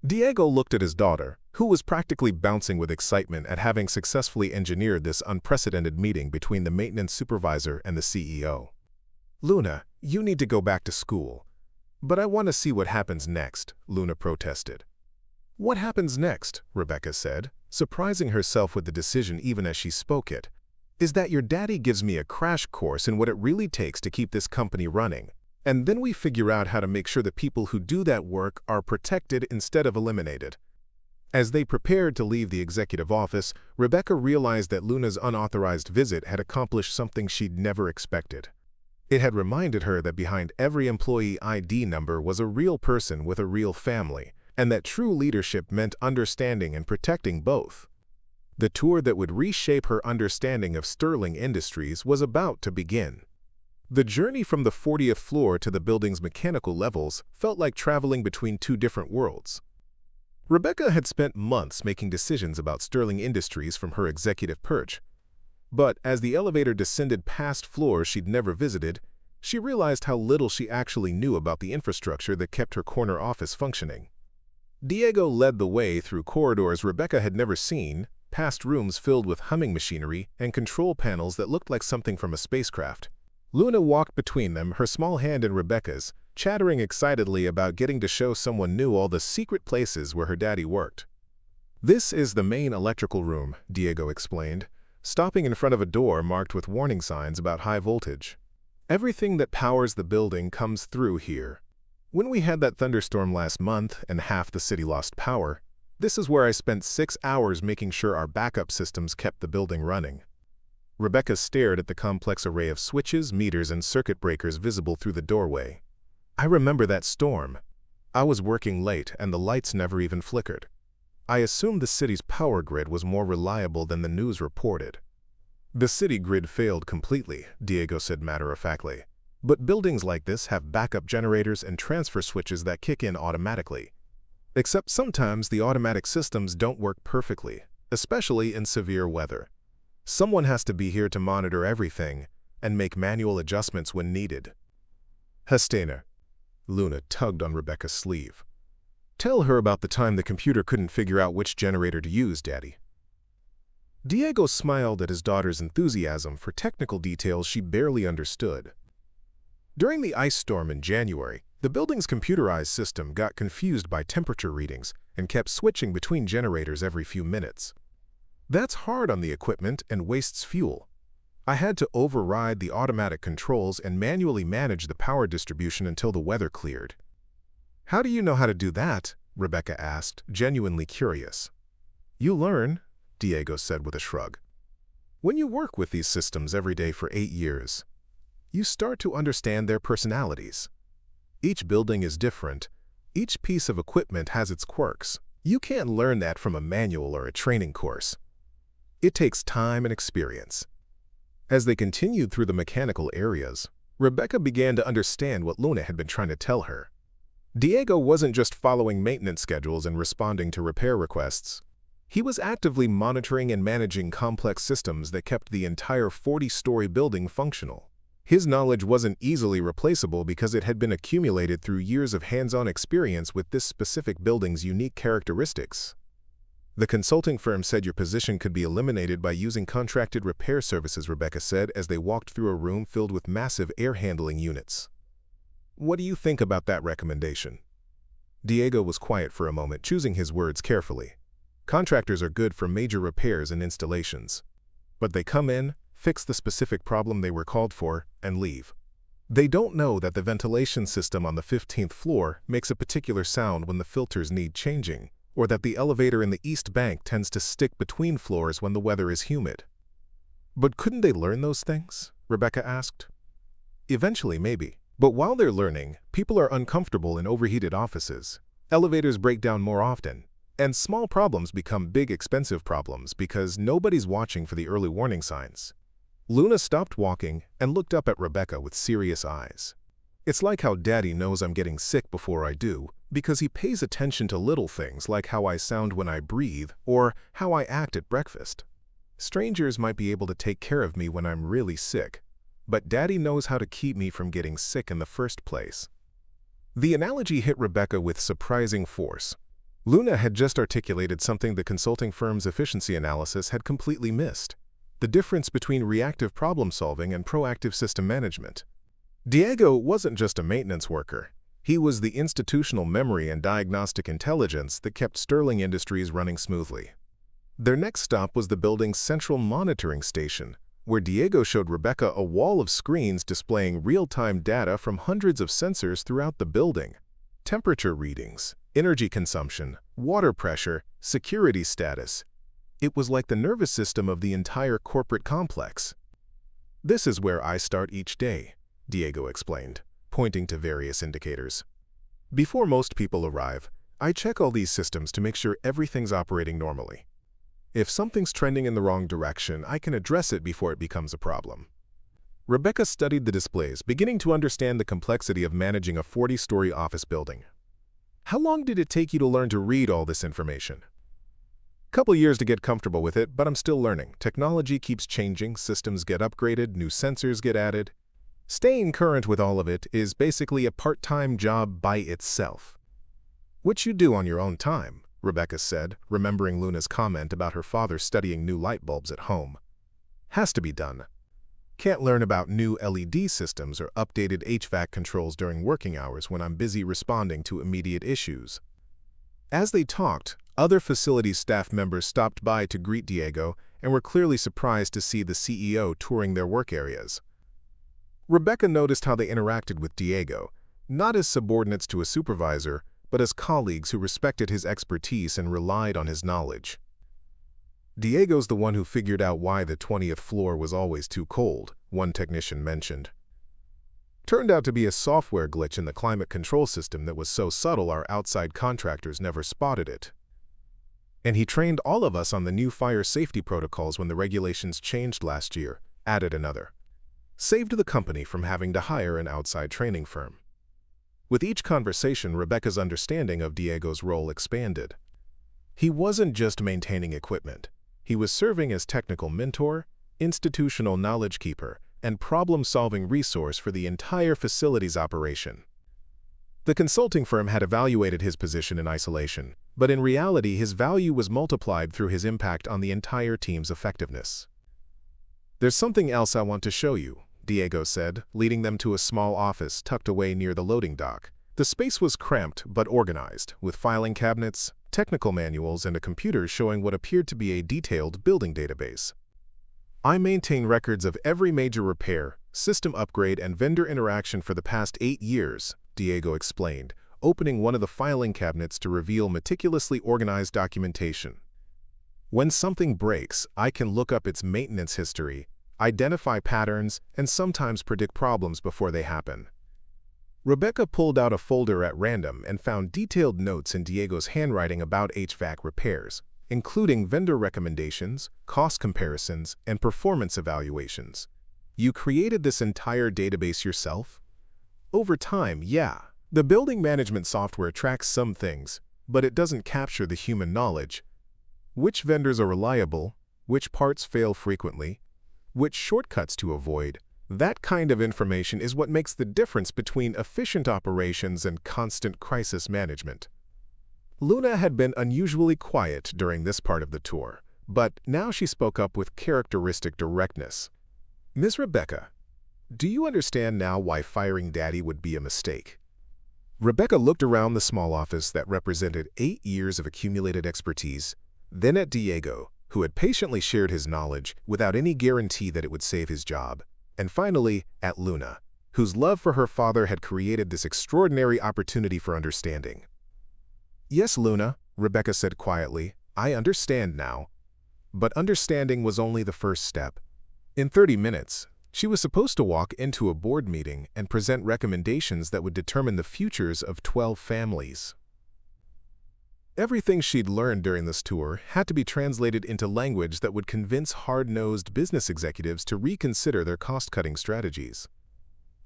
Diego looked at his daughter, who was practically bouncing with excitement at having successfully engineered this unprecedented meeting between the maintenance supervisor and the CEO. "Luna, you need to go back to school." "But I want to see what happens next," Luna protested. "What happens next?" Rebecca said, surprising herself with the decision even as she spoke it. "Is that your daddy gives me a crash course in what it really takes to keep this company running. And then we figure out how to make sure the people who do that work are protected instead of eliminated." As they prepared to leave the executive office, Rebecca realized that Luna's unauthorized visit had accomplished something she'd never expected. It had reminded her that behind every employee ID number was a real person with a real family, and that true leadership meant understanding and protecting both. The tour that would reshape her understanding of Sterling Industries was about to begin. The journey from the 40th floor to the building's mechanical levels felt like traveling between two different worlds. Rebecca had spent months making decisions about Sterling Industries from her executive perch. But as the elevator descended past floors she'd never visited, she realized how little she actually knew about the infrastructure that kept her corner office functioning. Diego led the way through corridors Rebecca had never seen, past rooms filled with humming machinery and control panels that looked like something from a spacecraft. Luna walked between them, her small hand in Rebecca's, chattering excitedly about getting to show someone new all the secret places where her daddy worked. "This is the main electrical room," Diego explained, stopping in front of a door marked with warning signs about high voltage. "Everything that powers the building comes through here. When we had that thunderstorm last month and half the city lost power, this is where I spent 6 hours making sure our backup systems kept the building running." Rebecca stared at the complex array of switches, meters, and circuit breakers visible through the doorway. "I remember that storm. I was working late and the lights never even flickered. I assumed the city's power grid was more reliable than the news reported." "The city grid failed completely," Diego said matter-of-factly. "But buildings like this have backup generators and transfer switches that kick in automatically. Except sometimes the automatic systems don't work perfectly, especially in severe weather. Someone has to be here to monitor everything and make manual adjustments when needed." "Hastena." Luna tugged on Rebecca's sleeve. "Tell her about the time the computer couldn't figure out which generator to use, Daddy." Diego smiled at his daughter's enthusiasm for technical details she barely understood. During the ice storm in January, the building's computerized system got confused by temperature readings and kept switching between generators every few minutes. That's hard on the equipment and wastes fuel. I had to override the automatic controls and manually manage the power distribution until the weather cleared. "How do you know how to do that?" Rebecca asked, genuinely curious. "You learn," Diego said with a shrug. "When you work with these systems every day for 8 years, you start to understand their personalities. Each building is different. Each piece of equipment has its quirks. You can't learn that from a manual or a training course. It takes time and experience." As they continued through the mechanical areas, Rebecca began to understand what Luna had been trying to tell her. Diego wasn't just following maintenance schedules and responding to repair requests. He was actively monitoring and managing complex systems that kept the entire 40-story building functional. His knowledge wasn't easily replaceable because it had been accumulated through years of hands-on experience with this specific building's unique characteristics. "The consulting firm said your position could be eliminated by using contracted repair services," Rebecca said as they walked through a room filled with massive air-handling units. "What do you think about that recommendation?" Diego was quiet for a moment, choosing his words carefully. Contractors are good for major repairs and installations. But they come in, fix the specific problem they were called for, and leave. They don't know that the ventilation system on the 15th floor makes a particular sound when the filters need changing, or that the elevator in the East Bank tends to stick between floors when the weather is humid. "But couldn't they learn those things?" Rebecca asked. "Eventually, maybe. But while they're learning, people are uncomfortable in overheated offices. Elevators break down more often. And small problems become big, expensive problems because nobody's watching for the early warning signs." Luna stopped walking and looked up at Rebecca with serious eyes. "It's like how Daddy knows I'm getting sick before I do, because he pays attention to little things like how I sound when I breathe or how I act at breakfast. Strangers might be able to take care of me when I'm really sick, but Daddy knows how to keep me from getting sick in the first place." The analogy hit Rebecca with surprising force. Luna had just articulated something the consulting firm's efficiency analysis had completely missed: the difference between reactive problem-solving and proactive system management. Diego wasn't just a maintenance worker. He was the institutional memory and diagnostic intelligence that kept Sterling Industries running smoothly. Their next stop was the building's central monitoring station, where Diego showed Rebecca a wall of screens displaying real-time data from hundreds of sensors throughout the building. Temperature readings, energy consumption, water pressure, security status. It was like the nervous system of the entire corporate complex. "This is where I start each day," Diego explained, pointing to various indicators. Before most people arrive, I check all these systems to make sure everything's operating normally. If something's trending in the wrong direction, I can address it before it becomes a problem. Rebecca studied the displays, beginning to understand the complexity of managing a 40-story office building. How long did it take you to learn to read all this information? Couple years to get comfortable with it, but I'm still learning. Technology keeps changing, systems get upgraded, new sensors get added. Staying current with all of it is basically a part-time job by itself. Which you do on your own time, Rebecca said, remembering Luna's comment about her father studying new light bulbs at home. Has to be done. Can't learn about new LED systems or updated HVAC controls during working hours when I'm busy responding to immediate issues. As they talked, other facilities staff members stopped by to greet Diego and were clearly surprised to see the CEO touring their work areas. Rebecca noticed how they interacted with Diego, not as subordinates to a supervisor, but as colleagues who respected his expertise and relied on his knowledge. Diego's the one who figured out why the 20th floor was always too cold, one technician mentioned. Turned out to be a software glitch in the climate control system that was so subtle our outside contractors never spotted it. And he trained all of us on the new fire safety protocols when the regulations changed last year, added another. Saved the company from having to hire an outside training firm. With each conversation, Rebecca's understanding of Diego's role expanded. He wasn't just maintaining equipment. He was serving as technical mentor, institutional knowledge keeper, and problem-solving resource for the entire facility's operation. The consulting firm had evaluated his position in isolation, but in reality his value was multiplied through his impact on the entire team's effectiveness. "There's something else I want to show you," Diego said, leading them to a small office tucked away near the loading dock. The space was cramped but organized, with filing cabinets, technical manuals, and a computer showing what appeared to be a detailed building database. "I maintain records of every major repair, system upgrade, and vendor interaction for the past 8 years, Diego explained, opening one of the filing cabinets to reveal meticulously organized documentation. "When something breaks, I can look up its maintenance history, identify patterns, and sometimes predict problems before they happen." Rebecca pulled out a folder at random and found detailed notes in Diego's handwriting about HVAC repairs, including vendor recommendations, cost comparisons, and performance evaluations. "You created this entire database yourself?" "Over time, yeah. The building management software tracks some things, but it doesn't capture the human knowledge. Which vendors are reliable, which parts fail frequently, which shortcuts to avoid. That kind of information is what makes the difference between efficient operations and constant crisis management." Luna had been unusually quiet during this part of the tour, but now she spoke up with characteristic directness. "Ms. Rebecca, do you understand now why firing Daddy would be a mistake?" Rebecca looked around the small office that represented 8 years of accumulated expertise, then at Diego, who had patiently shared his knowledge without any guarantee that it would save his job, and finally at Luna, whose love for her father had created this extraordinary opportunity for understanding. "Yes, Luna," Rebecca said quietly, "I understand now." But understanding was only the first step. In 30 minutes, she was supposed to walk into a board meeting and present recommendations that would determine the futures of 12 families. Everything she'd learned during this tour had to be translated into language that would convince hard-nosed business executives to reconsider their cost-cutting strategies.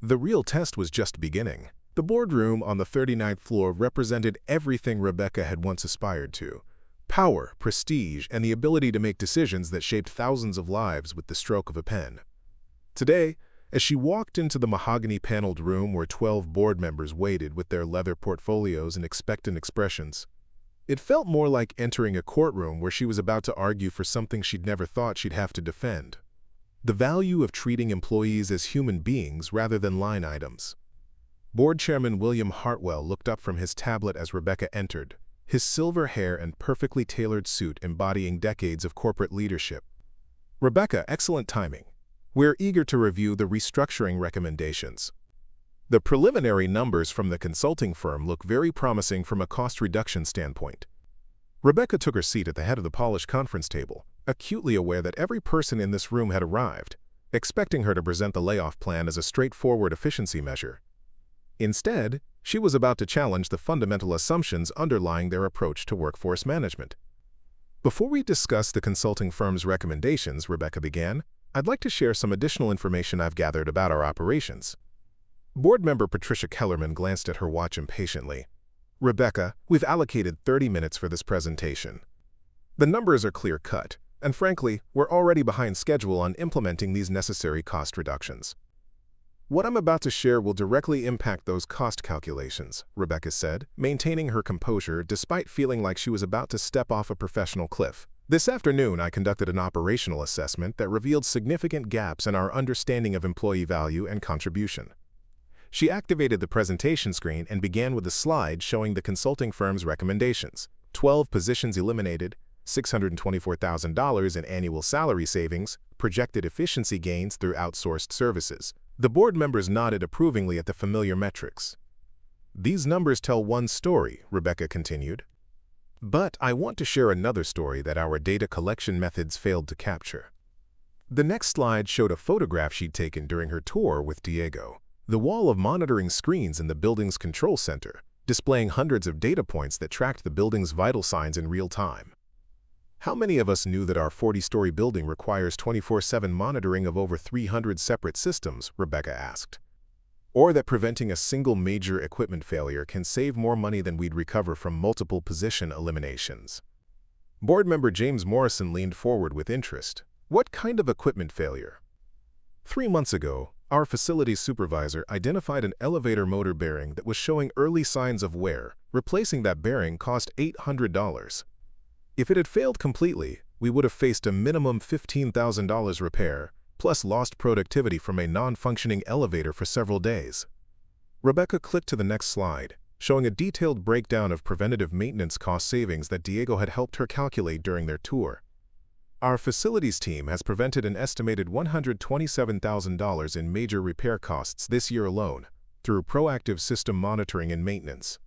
The real test was just beginning. The boardroom on the 39th floor represented everything Rebecca had once aspired to: power, prestige, and the ability to make decisions that shaped thousands of lives with the stroke of a pen. Today, as she walked into the mahogany-paneled room where 12 board members waited with their leather portfolios and expectant expressions, it felt more like entering a courtroom where she was about to argue for something she'd never thought she'd have to defend: the value of treating employees as human beings rather than line items. Board Chairman William Hartwell looked up from his tablet as Rebecca entered, his silver hair and perfectly tailored suit embodying decades of corporate leadership. "Rebecca, excellent timing. We're eager to review the restructuring recommendations. The preliminary numbers from the consulting firm look very promising from a cost reduction standpoint." Rebecca took her seat at the head of the polished conference table, acutely aware that every person in this room had arrived, expecting her to present the layoff plan as a straightforward efficiency measure. Instead, she was about to challenge the fundamental assumptions underlying their approach to workforce management. Before we discuss the consulting firm's recommendations, Rebecca began, I'd like to share some additional information I've gathered about our operations. Board member Patricia Kellerman glanced at her watch impatiently. Rebecca, we've allocated 30 minutes for this presentation. The numbers are clear-cut, and frankly, we're already behind schedule on implementing these necessary cost reductions. What I'm about to share will directly impact those cost calculations, Rebecca said, maintaining her composure despite feeling like she was about to step off a professional cliff. This afternoon, I conducted an operational assessment that revealed significant gaps in our understanding of employee value and contribution. She activated the presentation screen and began with a slide showing the consulting firm's recommendations. 12 positions eliminated, $624,000 in annual salary savings, projected efficiency gains through outsourced services. The board members nodded approvingly at the familiar metrics. These numbers tell one story, Rebecca continued. But I want to share another story that our data collection methods failed to capture. The next slide showed a photograph she'd taken during her tour with Diego. The wall of monitoring screens in the building's control center, displaying hundreds of data points that tracked the building's vital signs in real time. How many of us knew that our 40-story building requires 24/7 monitoring of over 300 separate systems, Rebecca asked. Or that preventing a single major equipment failure can save more money than we'd recover from multiple position eliminations. Board member James Morrison leaned forward with interest. What kind of equipment failure? 3 months ago, our facilities supervisor identified an elevator motor bearing that was showing early signs of wear. Replacing that bearing cost $800. If it had failed completely, we would have faced a minimum $15,000 repair, plus lost productivity from a non-functioning elevator for several days. Rebecca clicked to the next slide, showing a detailed breakdown of preventative maintenance cost savings that Diego had helped her calculate during their tour. Our facilities team has prevented an estimated $127,000 in major repair costs this year alone, through proactive system monitoring and maintenance.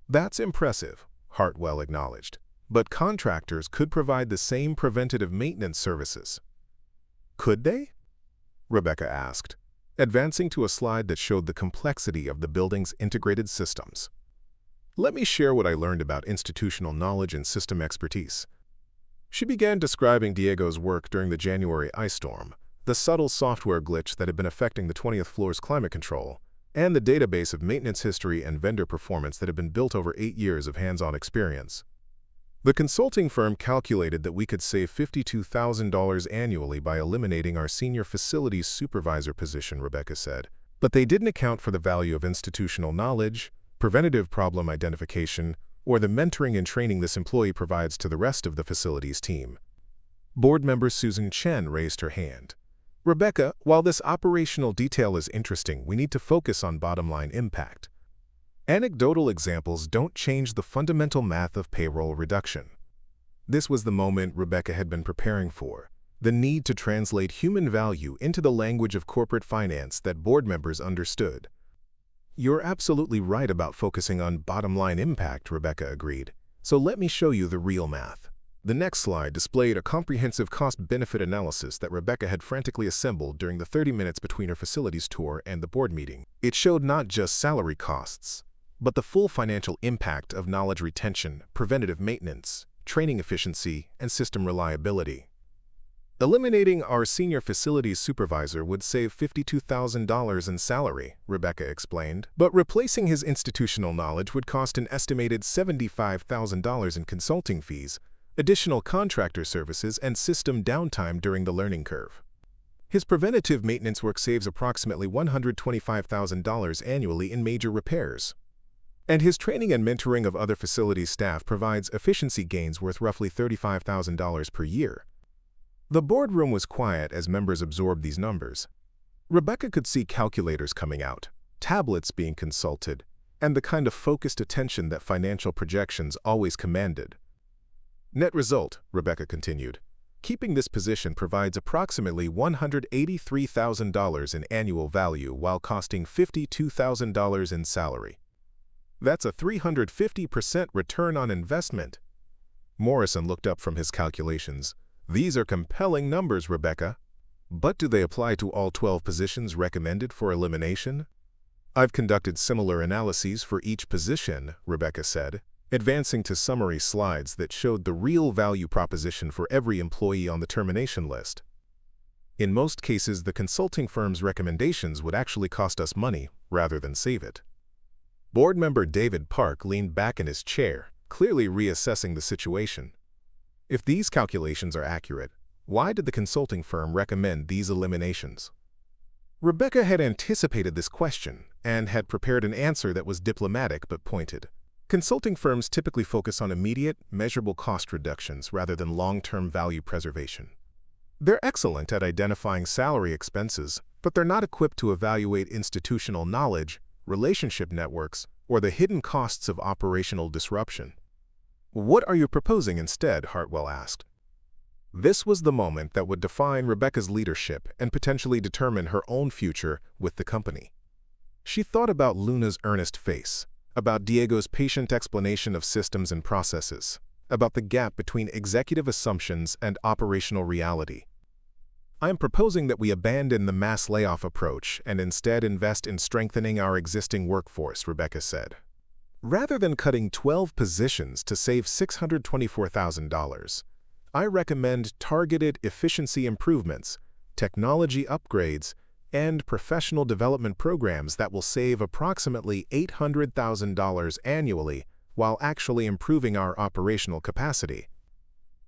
That's impressive, Hartwell acknowledged, but contractors could provide the same preventative maintenance services. Could they? Rebecca asked, advancing to a slide that showed the complexity of the building's integrated systems. Let me share what I learned about institutional knowledge and system expertise. She began describing Diego's work during the January ice storm, the subtle software glitch that had been affecting the 20th floor's climate control, and the database of maintenance history and vendor performance that had been built over 8 years of hands-on experience. The consulting firm calculated that we could save $52,000 annually by eliminating our senior facilities supervisor position, Rebecca said, but they didn't account for the value of institutional knowledge, preventative problem identification, or the mentoring and training this employee provides to the rest of the facilities team. Board member Susan Chen raised her hand. Rebecca, while this operational detail is interesting, we need to focus on bottom-line impact. Anecdotal examples don't change the fundamental math of payroll reduction. This was the moment Rebecca had been preparing for, the need to translate human value into the language of corporate finance that board members understood. You're absolutely right about focusing on bottom-line impact, Rebecca agreed. So let me show you the real math. The next slide displayed a comprehensive cost-benefit analysis that Rebecca had frantically assembled during the 30 minutes between her facilities tour and the board meeting. It showed not just salary costs, but the full financial impact of knowledge retention, preventative maintenance, training efficiency, and system reliability. Eliminating our senior facilities supervisor would save $52,000 in salary, Rebecca explained, but replacing his institutional knowledge would cost an estimated $75,000 in consulting fees, additional contractor services, and system downtime during the learning curve. His preventative maintenance work saves approximately $125,000 annually in major repairs. And his training and mentoring of other facilities staff provides efficiency gains worth roughly $35,000 per year. The boardroom was quiet as members absorbed these numbers. Rebecca could see calculators coming out, tablets being consulted, and the kind of focused attention that financial projections always commanded. Net result, Rebecca continued, keeping this position provides approximately $183,000 in annual value while costing $52,000 in salary. That's a 350% return on investment. Morrison looked up from his calculations. These are compelling numbers, Rebecca. But do they apply to all 12 positions recommended for elimination? I've conducted similar analyses for each position, Rebecca said, advancing to summary slides that showed the real value proposition for every employee on the termination list. In most cases, the consulting firm's recommendations would actually cost us money rather than save it. Board member David Park leaned back in his chair, clearly reassessing the situation. If these calculations are accurate, why did the consulting firm recommend these eliminations? Rebecca had anticipated this question and had prepared an answer that was diplomatic but pointed. Consulting firms typically focus on immediate, measurable cost reductions rather than long-term value preservation. They're excellent at identifying salary expenses, but they're not equipped to evaluate institutional knowledge, relationship networks, or the hidden costs of operational disruption. What are you proposing instead? Hartwell asked. This was the moment that would define Rebecca's leadership and potentially determine her own future with the company. She thought about Luna's earnest face, about Diego's patient explanation of systems and processes, about the gap between executive assumptions and operational reality. I am proposing that we abandon the mass layoff approach and instead invest in strengthening our existing workforce, Rebecca said. Rather than cutting 12 positions to save $624,000, I recommend targeted efficiency improvements, technology upgrades, and professional development programs that will save approximately $800,000 annually while actually improving our operational capacity.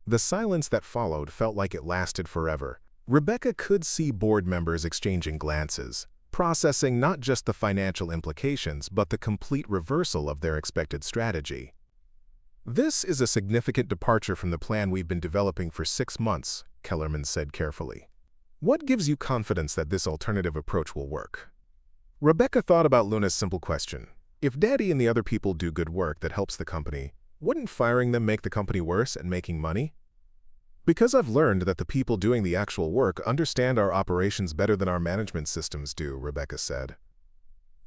The silence that followed felt like it lasted forever. Rebecca could see board members exchanging glances, processing not just the financial implications but the complete reversal of their expected strategy. This is a significant departure from the plan we've been developing for 6 months, Kellerman said carefully. What gives you confidence that this alternative approach will work? Rebecca thought about Luna's simple question. If Daddy and the other people do good work that helps the company, wouldn't firing them make the company worse and making money? Because I've learned that the people doing the actual work understand our operations better than our management systems do, Rebecca said.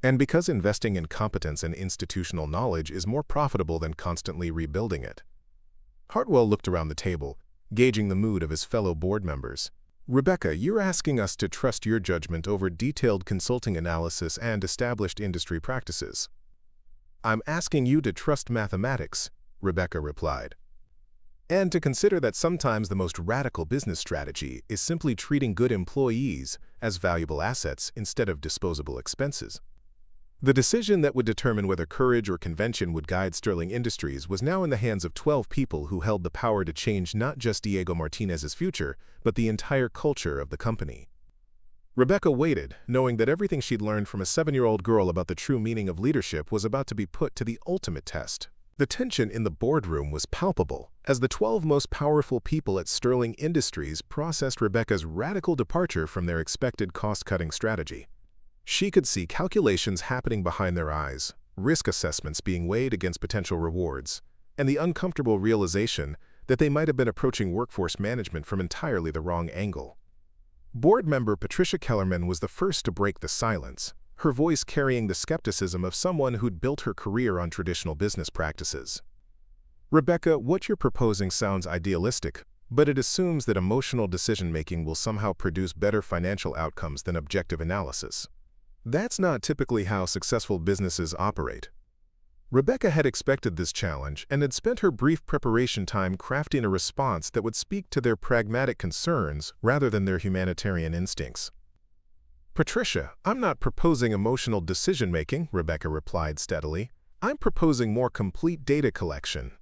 And because investing in competence and institutional knowledge is more profitable than constantly rebuilding it. Hartwell looked around the table, gauging the mood of his fellow board members. Rebecca, you're asking us to trust your judgment over detailed consulting analysis and established industry practices. I'm asking you to trust mathematics, Rebecca replied. And to consider that sometimes the most radical business strategy is simply treating good employees as valuable assets instead of disposable expenses. The decision that would determine whether courage or convention would guide Sterling Industries was now in the hands of 12 people who held the power to change not just Diego Martinez's future, but the entire culture of the company. Rebecca waited, knowing that everything she'd learned from a 7-year-old girl about the true meaning of leadership was about to be put to the ultimate test. The tension in the boardroom was palpable as the 12 most powerful people at Sterling Industries processed Rebecca's radical departure from their expected cost-cutting strategy. She could see calculations happening behind their eyes, risk assessments being weighed against potential rewards, and the uncomfortable realization that they might have been approaching workforce management from entirely the wrong angle. Board member Patricia Kellerman was the first to break the silence, her voice carrying the skepticism of someone who'd built her career on traditional business practices. Rebecca, what you're proposing sounds idealistic, but it assumes that emotional decision-making will somehow produce better financial outcomes than objective analysis. That's not typically how successful businesses operate. Rebecca had expected this challenge and had spent her brief preparation time crafting a response that would speak to their pragmatic concerns rather than their humanitarian instincts. Patricia, I'm not proposing emotional decision-making, Rebecca replied steadily. I'm proposing more complete data collection.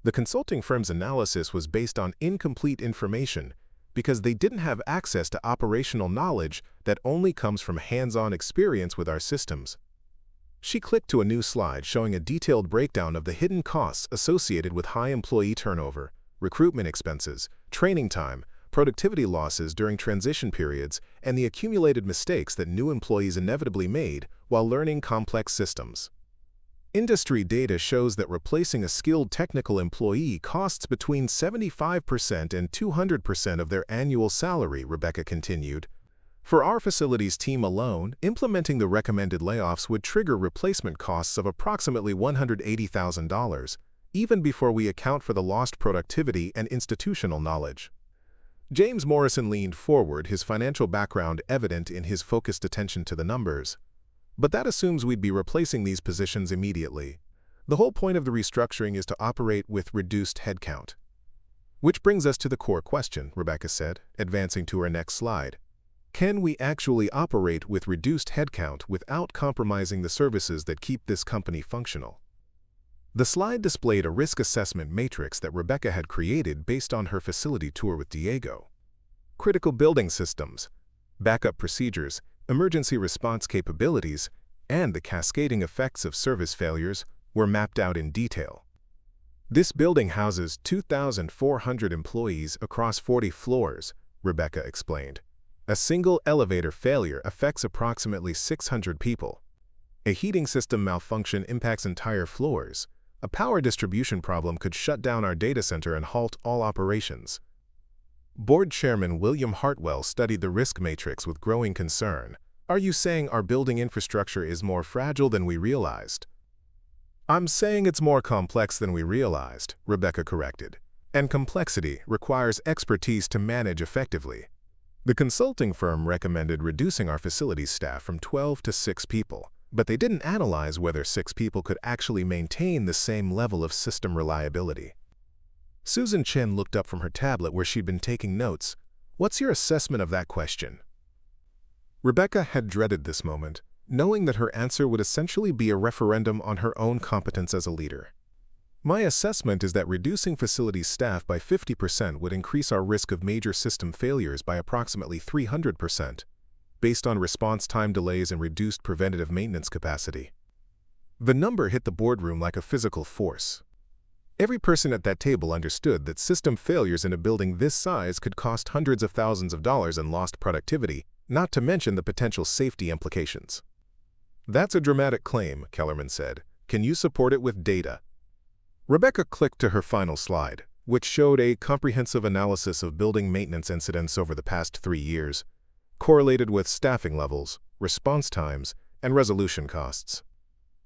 The consulting firm's analysis was based on incomplete information because they didn't have access to operational knowledge that only comes from hands-on experience with our systems. She clicked to a new slide showing a detailed breakdown of the hidden costs associated with high employee turnover, recruitment expenses, training time, productivity losses during transition periods, and the accumulated mistakes that new employees inevitably made while learning complex systems. Industry data shows that replacing a skilled technical employee costs between 75% and 200% of their annual salary, Rebecca continued. For our facilities team alone, implementing the recommended layoffs would trigger replacement costs of approximately $180,000, even before we account for the lost productivity and institutional knowledge. James Morrison leaned forward, his financial background evident in his focused attention to the numbers. But that assumes we'd be replacing these positions immediately. The whole point of the restructuring is to operate with reduced headcount. Which brings us to the core question, Rebecca said, advancing to her next slide. Can we actually operate with reduced headcount without compromising the services that keep this company functional? The slide displayed a risk assessment matrix that Rebecca had created based on her facility tour with Diego. Critical building systems, backup procedures, emergency response capabilities, and the cascading effects of service failures were mapped out in detail. This building houses 2,400 employees across 40 floors, Rebecca explained. A single elevator failure affects approximately 600 people. A heating system malfunction impacts entire floors. A power distribution problem could shut down our data center and halt all operations. Board Chairman William Hartwell studied the risk matrix with growing concern. Are you saying our building infrastructure is more fragile than we realized? I'm saying it's more complex than we realized, Rebecca corrected. And complexity requires expertise to manage effectively. The consulting firm recommended reducing our facilities staff from 12 to 6 people, but they didn't analyze whether 6 people could actually maintain the same level of system reliability. Susan Chen looked up from her tablet where she'd been taking notes. What's your assessment of that question? Rebecca had dreaded this moment, knowing that her answer would essentially be a referendum on her own competence as a leader. My assessment is that reducing facilities staff by 50% would increase our risk of major system failures by approximately 300%. Based on response time delays and reduced preventative maintenance capacity. The number hit the boardroom like a physical force. Every person at that table understood that system failures in a building this size could cost hundreds of thousands of dollars in lost productivity, not to mention the potential safety implications. That's a dramatic claim, Kellerman said. Can you support it with data? Rebecca clicked to her final slide, which showed a comprehensive analysis of building maintenance incidents over the past 3 years, correlated with staffing levels, response times, and resolution costs.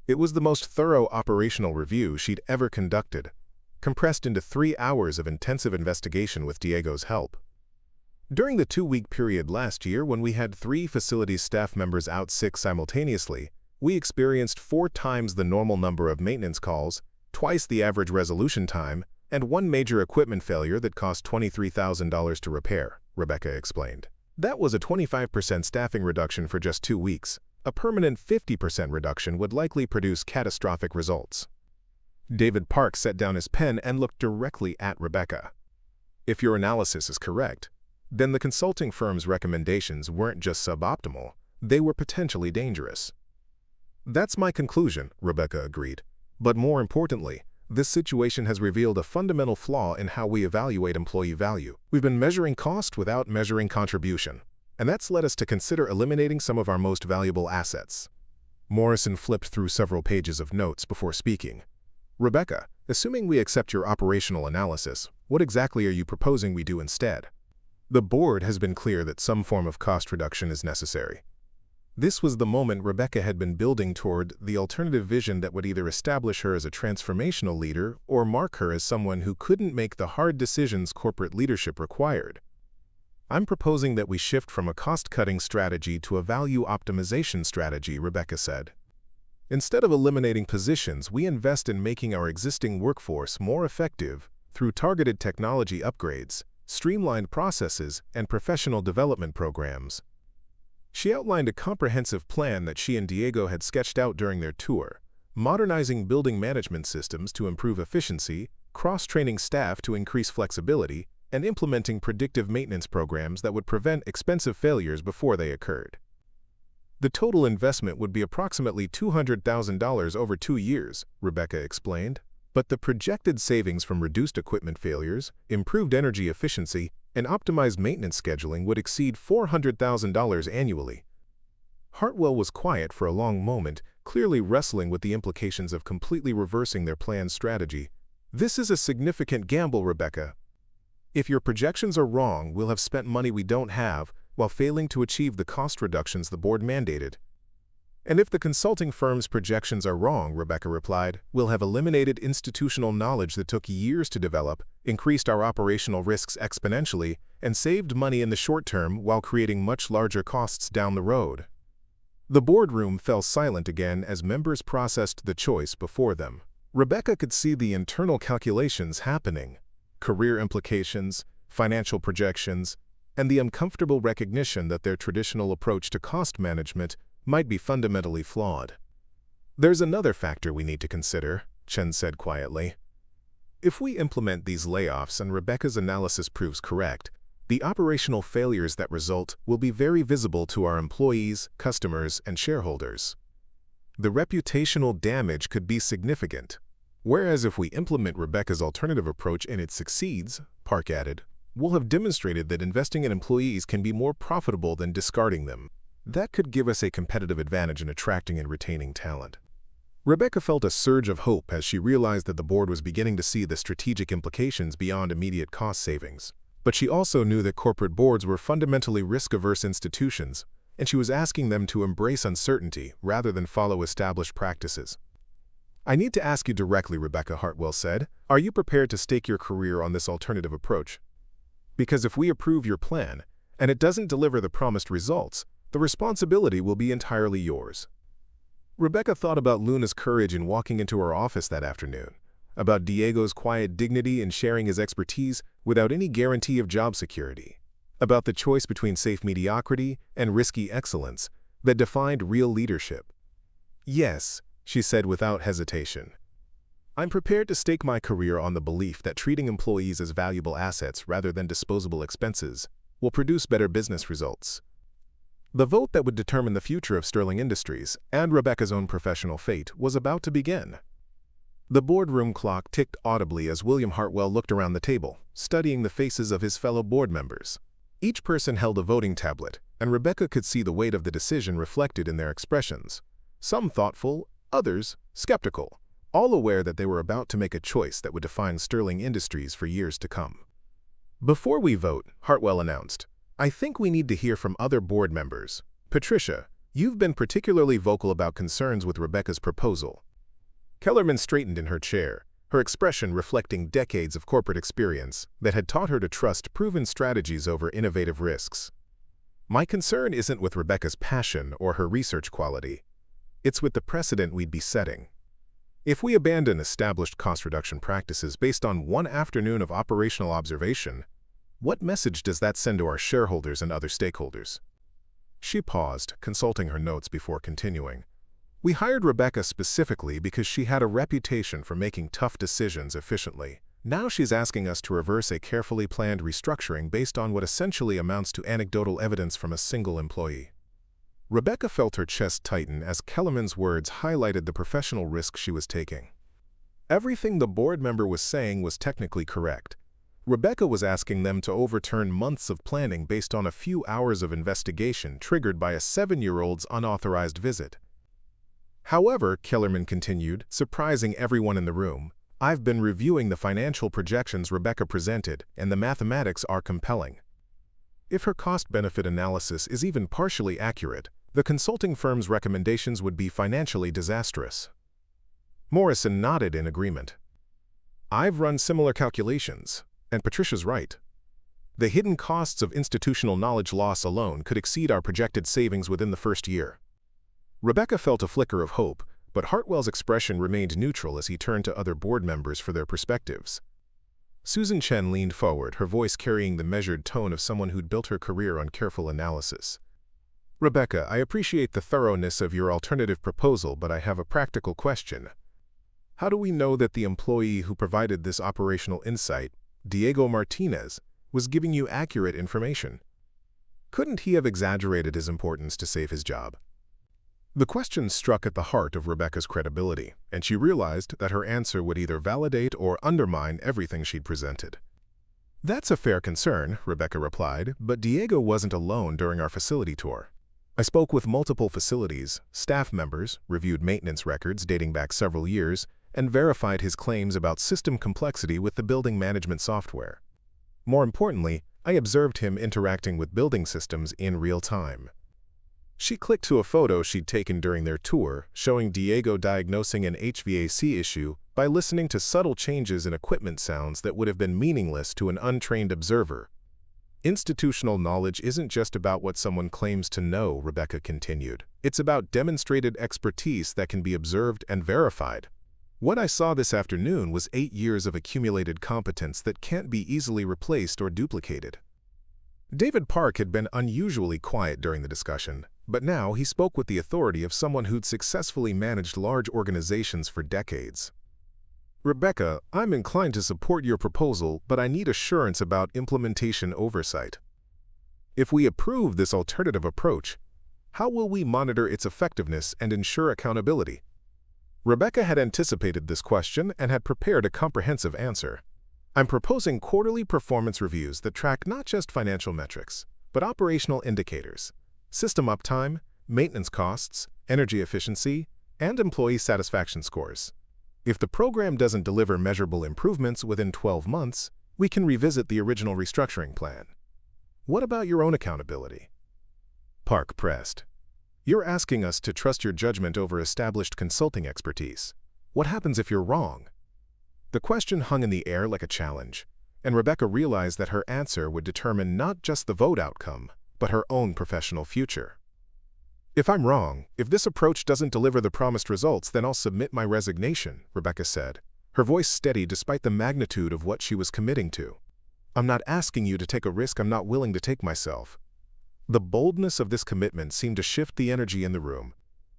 It was the most thorough operational review she'd ever conducted, compressed into 3 hours of intensive investigation with Diego's help. During the 2-week period last year when we had 3 facilities staff members out sick simultaneously, we experienced 4 times the normal number of maintenance calls, twice the average resolution time, and 1 major equipment failure that cost $23,000 to repair, Rebecca explained. That was a 25% staffing reduction for just 2 weeks. A permanent 50% reduction would likely produce catastrophic results. David Parks set down his pen and looked directly at Rebecca. If your analysis is correct, then the consulting firm's recommendations weren't just suboptimal, they were potentially dangerous. That's my conclusion, Rebecca agreed. But more importantly, this situation has revealed a fundamental flaw in how we evaluate employee value. We've been measuring cost without measuring contribution, and that's led us to consider eliminating some of our most valuable assets. Morrison flipped through several pages of notes before speaking. Rebecca, assuming we accept your operational analysis, what exactly are you proposing we do instead? The board has been clear that some form of cost reduction is necessary. This was the moment Rebecca had been building toward, the alternative vision that would either establish her as a transformational leader or mark her as someone who couldn't make the hard decisions corporate leadership required. I'm proposing that we shift from a cost-cutting strategy to a value optimization strategy, Rebecca said. Instead of eliminating positions, we invest in making our existing workforce more effective through targeted technology upgrades, streamlined processes, and professional development programs. She outlined a comprehensive plan that she and Diego had sketched out during their tour, modernizing building management systems to improve efficiency, cross-training staff to increase flexibility, and implementing predictive maintenance programs that would prevent expensive failures before they occurred. The total investment would be approximately $200,000 over 2 years, Rebecca explained, but the projected savings from reduced equipment failures, improved energy efficiency, and optimized maintenance scheduling would exceed $400,000 annually. Hartwell was quiet for a long moment, clearly wrestling with the implications of completely reversing their planned strategy. This is a significant gamble, Rebecca. If your projections are wrong, we'll have spent money we don't have, while failing to achieve the cost reductions the board mandated. And if the consulting firm's projections are wrong, Rebecca replied, we'll have eliminated institutional knowledge that took years to develop, increased our operational risks exponentially, and saved money in the short term while creating much larger costs down the road. The boardroom fell silent again as members processed the choice before them. Rebecca could see the internal calculations happening: career implications, financial projections, and the uncomfortable recognition that their traditional approach to cost management might be fundamentally flawed. "There's another factor we need to consider," Chen said quietly. "If we implement these layoffs and Rebecca's analysis proves correct, the operational failures that result will be very visible to our employees, customers, and shareholders. The reputational damage could be significant. Whereas if we implement Rebecca's alternative approach and it succeeds," Park added, "we'll have demonstrated that investing in employees can be more profitable than discarding them. That could give us a competitive advantage in attracting and retaining talent." Rebecca felt a surge of hope as she realized that the board was beginning to see the strategic implications beyond immediate cost savings. But she also knew that corporate boards were fundamentally risk-averse institutions, and she was asking them to embrace uncertainty rather than follow established practices. "I need to ask you directly," Rebecca Hartwell said, "are you prepared to stake your career on this alternative approach? Because if we approve your plan, and it doesn't deliver the promised results, the responsibility will be entirely yours." Rebecca thought about Luna's courage in walking into her office that afternoon, about Diego's quiet dignity in sharing his expertise without any guarantee of job security, about the choice between safe mediocrity and risky excellence that defined real leadership. "Yes," she said without hesitation. "I'm prepared to stake my career on the belief that treating employees as valuable assets rather than disposable expenses will produce better business results." The vote that would determine the future of Sterling Industries and Rebecca's own professional fate was about to begin. The boardroom clock ticked audibly as William Hartwell looked around the table, studying the faces of his fellow board members. Each person held a voting tablet, and Rebecca could see the weight of the decision reflected in their expressions. Some thoughtful, others skeptical, all aware that they were about to make a choice that would define Sterling Industries for years to come. "Before we vote," Hartwell announced, "I think we need to hear from other board members. Patricia, you've been particularly vocal about concerns with Rebecca's proposal." Kellerman straightened in her chair, her expression reflecting decades of corporate experience that had taught her to trust proven strategies over innovative risks. "My concern isn't with Rebecca's passion or her research quality. It's with the precedent we'd be setting. If we abandon established cost reduction practices based on one afternoon of operational observation, what message does that send to our shareholders and other stakeholders?" She paused, consulting her notes before continuing. "We hired Rebecca specifically because she had a reputation for making tough decisions efficiently. Now she's asking us to reverse a carefully planned restructuring based on what essentially amounts to anecdotal evidence from a single employee." Rebecca felt her chest tighten as Kellerman's words highlighted the professional risk she was taking. Everything the board member was saying was technically correct. Rebecca was asking them to overturn months of planning based on a few hours of investigation triggered by a 7-year-old's unauthorized visit. "However," Kellerman continued, surprising everyone in the room, "I've been reviewing the financial projections Rebecca presented, and the mathematics are compelling. If her cost-benefit analysis is even partially accurate, the consulting firm's recommendations would be financially disastrous." Morrison nodded in agreement. "I've run similar calculations, and Patricia's right. The hidden costs of institutional knowledge loss alone could exceed our projected savings within the first year." Rebecca felt a flicker of hope, but Hartwell's expression remained neutral as he turned to other board members for their perspectives. Susan Chen leaned forward, her voice carrying the measured tone of someone who'd built her career on careful analysis. "Rebecca, I appreciate the thoroughness of your alternative proposal, but I have a practical question. How do we know that the employee who provided this operational insight, Diego Martinez, was giving you accurate information? Couldn't he have exaggerated his importance to save his job?" The question struck at the heart of Rebecca's credibility, and she realized that her answer would either validate or undermine everything she'd presented. "That's a fair concern," Rebecca replied, "but Diego wasn't alone during our facility tour. I spoke with multiple facilities, staff members, reviewed maintenance records dating back several years, and verified his claims about system complexity with the building management software. More importantly, I observed him interacting with building systems in real time." She clicked to a photo she'd taken during their tour, showing Diego diagnosing an HVAC issue by listening to subtle changes in equipment sounds that would have been meaningless to an untrained observer. Institutional knowledge isn't just about what someone claims to know, Rebecca continued. It's about demonstrated expertise that can be observed and verified. What I saw this afternoon was 8 years of accumulated competence that can't be easily replaced or duplicated. David Park had been unusually quiet during the discussion, but now he spoke with the authority of someone who'd successfully managed large organizations for decades. Rebecca, I'm inclined to support your proposal, but I need assurance about implementation oversight. If we approve this alternative approach, how will we monitor its effectiveness and ensure accountability? Rebecca had anticipated this question and had prepared a comprehensive answer. I'm proposing quarterly performance reviews that track not just financial metrics, but operational indicators, system uptime, maintenance costs, energy efficiency, and employee satisfaction scores. If the program doesn't deliver measurable improvements within 12 months, we can revisit the original restructuring plan. What about your own accountability? Park pressed. You're asking us to trust your judgment over established consulting expertise. What happens if you're wrong? The question hung in the air like a challenge, and Rebecca realized that her answer would determine not just the vote outcome, but her own professional future. If I'm wrong, if this approach doesn't deliver the promised results, then I'll submit my resignation, Rebecca said, her voice steady despite the magnitude of what she was committing to. I'm not asking you to take a risk I'm not willing to take myself. The boldness of this commitment seemed to shift the energy in the room.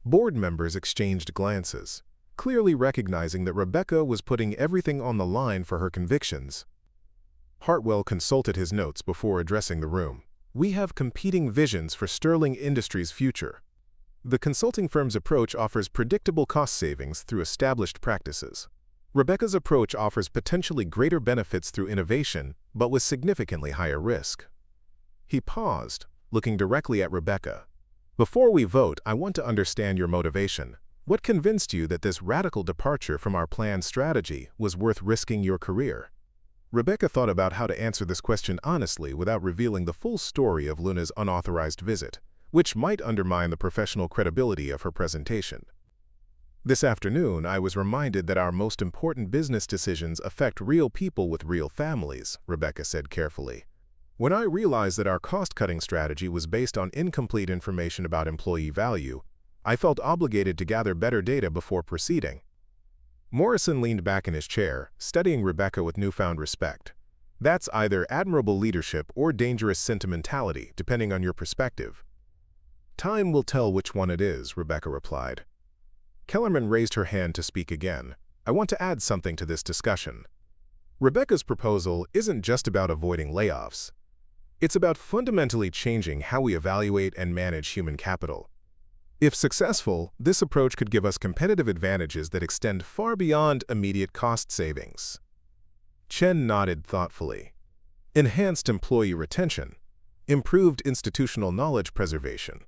Board members exchanged glances, clearly recognizing that Rebecca was putting everything on the line for her convictions. Hartwell consulted his notes before addressing the room. We have competing visions for Sterling Industries' future. The consulting firm's approach offers predictable cost savings through established practices. Rebecca's approach offers potentially greater benefits through innovation, but with significantly higher risk. He paused, looking directly at Rebecca. Before we vote, I want to understand your motivation. What convinced you that this radical departure from our planned strategy was worth risking your career? Rebecca thought about how to answer this question honestly without revealing the full story of Luna's unauthorized visit, which might undermine the professional credibility of her presentation. This afternoon, I was reminded that our most important business decisions affect real people with real families, Rebecca said carefully. When I realized that our cost-cutting strategy was based on incomplete information about employee value, I felt obligated to gather better data before proceeding. Morrison leaned back in his chair, studying Rebecca with newfound respect. That's either admirable leadership or dangerous sentimentality, depending on your perspective. Time will tell which one it is, Rebecca replied. Kellerman raised her hand to speak again. I want to add something to this discussion. Rebecca's proposal isn't just about avoiding layoffs. It's about fundamentally changing how we evaluate and manage human capital. If successful, this approach could give us competitive advantages that extend far beyond immediate cost savings. Chen nodded thoughtfully. Enhanced employee retention, improved institutional knowledge preservation,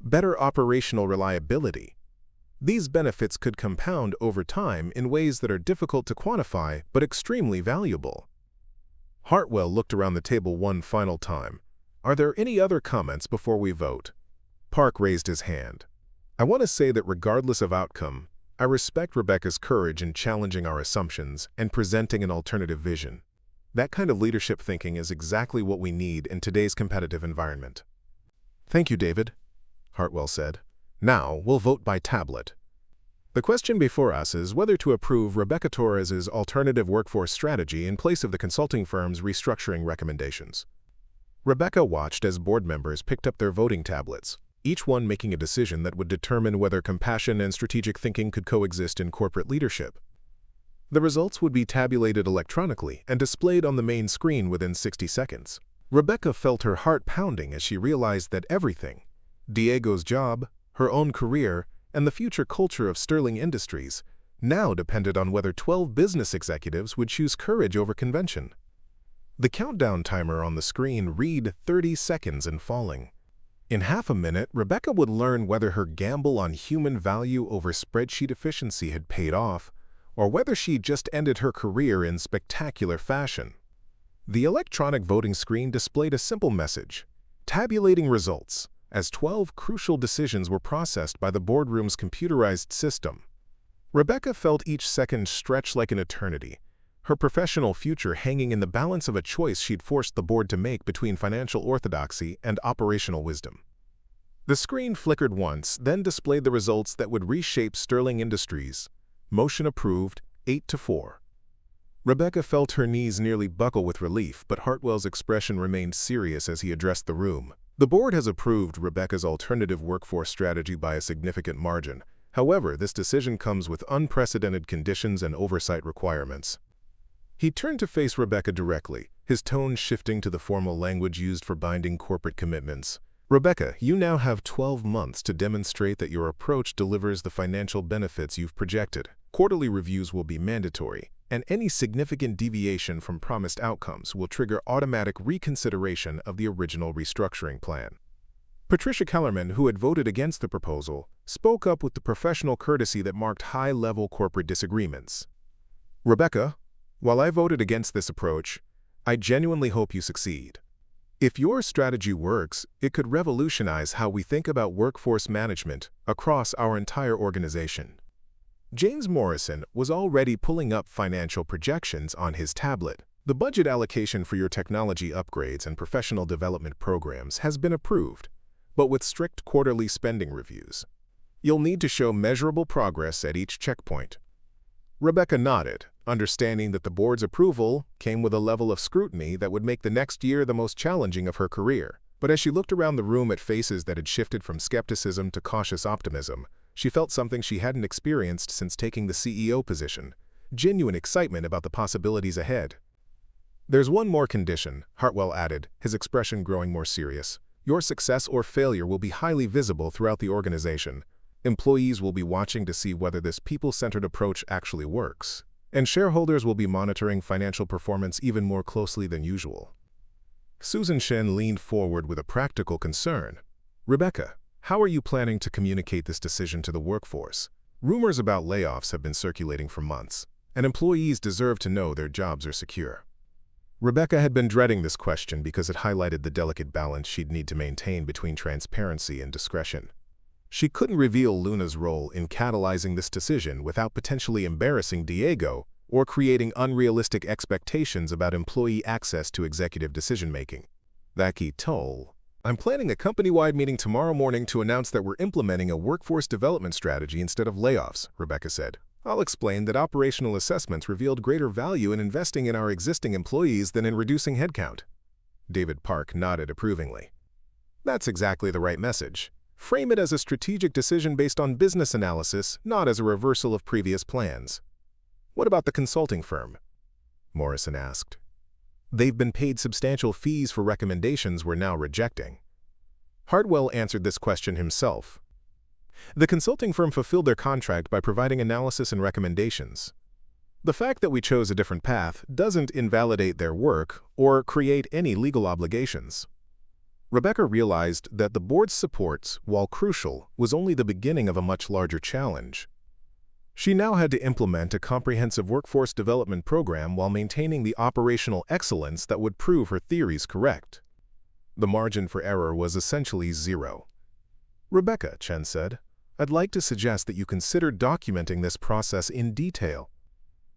better operational reliability. These benefits could compound over time in ways that are difficult to quantify but extremely valuable. Hartwell looked around the table one final time. Are there any other comments before we vote? Park raised his hand. I want to say that regardless of outcome, I respect Rebecca's courage in challenging our assumptions and presenting an alternative vision. That kind of leadership thinking is exactly what we need in today's competitive environment. Thank you, David, Hartwell said. Now, we'll vote by tablet. The question before us is whether to approve Rebecca Torres' alternative workforce strategy in place of the consulting firm's restructuring recommendations. Rebecca watched as board members picked up their voting tablets, each one making a decision that would determine whether compassion and strategic thinking could coexist in corporate leadership. The results would be tabulated electronically and displayed on the main screen within 60 seconds. Rebecca felt her heart pounding as she realized that everything, Diego's job, her own career, and the future culture of Sterling Industries, now depended on whether 12 business executives would choose courage over convention. The countdown timer on the screen read 30 seconds and falling. In half a minute, Rebecca would learn whether her gamble on human value over spreadsheet efficiency had paid off, or whether she just ended her career in spectacular fashion. The electronic voting screen displayed a simple message, tabulating results, as 12 crucial decisions were processed by the boardroom's computerized system. Rebecca felt each second stretch like an eternity, her professional future hanging in the balance of a choice she'd forced the board to make between financial orthodoxy and operational wisdom. The screen flickered once, then displayed the results that would reshape Sterling Industries. Motion approved, 8-4. Rebecca felt her knees nearly buckle with relief, but Hartwell's expression remained serious as he addressed the room. The board has approved Rebecca's alternative workforce strategy by a significant margin. However, this decision comes with unprecedented conditions and oversight requirements. He turned to face Rebecca directly, his tone shifting to the formal language used for binding corporate commitments. Rebecca, you now have 12 months to demonstrate that your approach delivers the financial benefits you've projected. Quarterly reviews will be mandatory, and any significant deviation from promised outcomes will trigger automatic reconsideration of the original restructuring plan. Patricia Kellerman, who had voted against the proposal, spoke up with the professional courtesy that marked high-level corporate disagreements. Rebecca, while I voted against this approach, I genuinely hope you succeed. If your strategy works, it could revolutionize how we think about workforce management across our entire organization. James Morrison was already pulling up financial projections on his tablet. The budget allocation for your technology upgrades and professional development programs has been approved, but with strict quarterly spending reviews. You'll need to show measurable progress at each checkpoint. Rebecca nodded, understanding that the board's approval came with a level of scrutiny that would make the next year the most challenging of her career. But as she looked around the room at faces that had shifted from skepticism to cautious optimism, she felt something she hadn't experienced since taking the CEO position: genuine excitement about the possibilities ahead. There's one more condition, Hartwell added, his expression growing more serious. Your success or failure will be highly visible throughout the organization. Employees will be watching to see whether this people-centered approach actually works, and shareholders will be monitoring financial performance even more closely than usual. Susan Shen leaned forward with a practical concern. Rebecca, how are you planning to communicate this decision to the workforce? Rumors about layoffs have been circulating for months, and employees deserve to know their jobs are secure. Rebecca had been dreading this question because it highlighted the delicate balance she'd need to maintain between transparency and discretion. She couldn't reveal Luna's role in catalyzing this decision without potentially embarrassing Diego or creating unrealistic expectations about employee access to executive decision-making. Vaki Toll. I'm planning a company-wide meeting tomorrow morning to announce that we're implementing a workforce development strategy instead of layoffs, Rebecca said. I'll explain that operational assessments revealed greater value in investing in our existing employees than in reducing headcount. David Park nodded approvingly. That's exactly the right message. Frame it as a strategic decision based on business analysis, not as a reversal of previous plans. What about the consulting firm? Morrison asked. They've been paid substantial fees for recommendations we're now rejecting. Hartwell answered this question himself. The consulting firm fulfilled their contract by providing analysis and recommendations. The fact that we chose a different path doesn't invalidate their work or create any legal obligations. Rebecca realized that the board's support, while crucial, was only the beginning of a much larger challenge. She now had to implement a comprehensive workforce development program while maintaining the operational excellence that would prove her theories correct. The margin for error was essentially zero. Rebecca, Chen said, I'd like to suggest that you consider documenting this process in detail.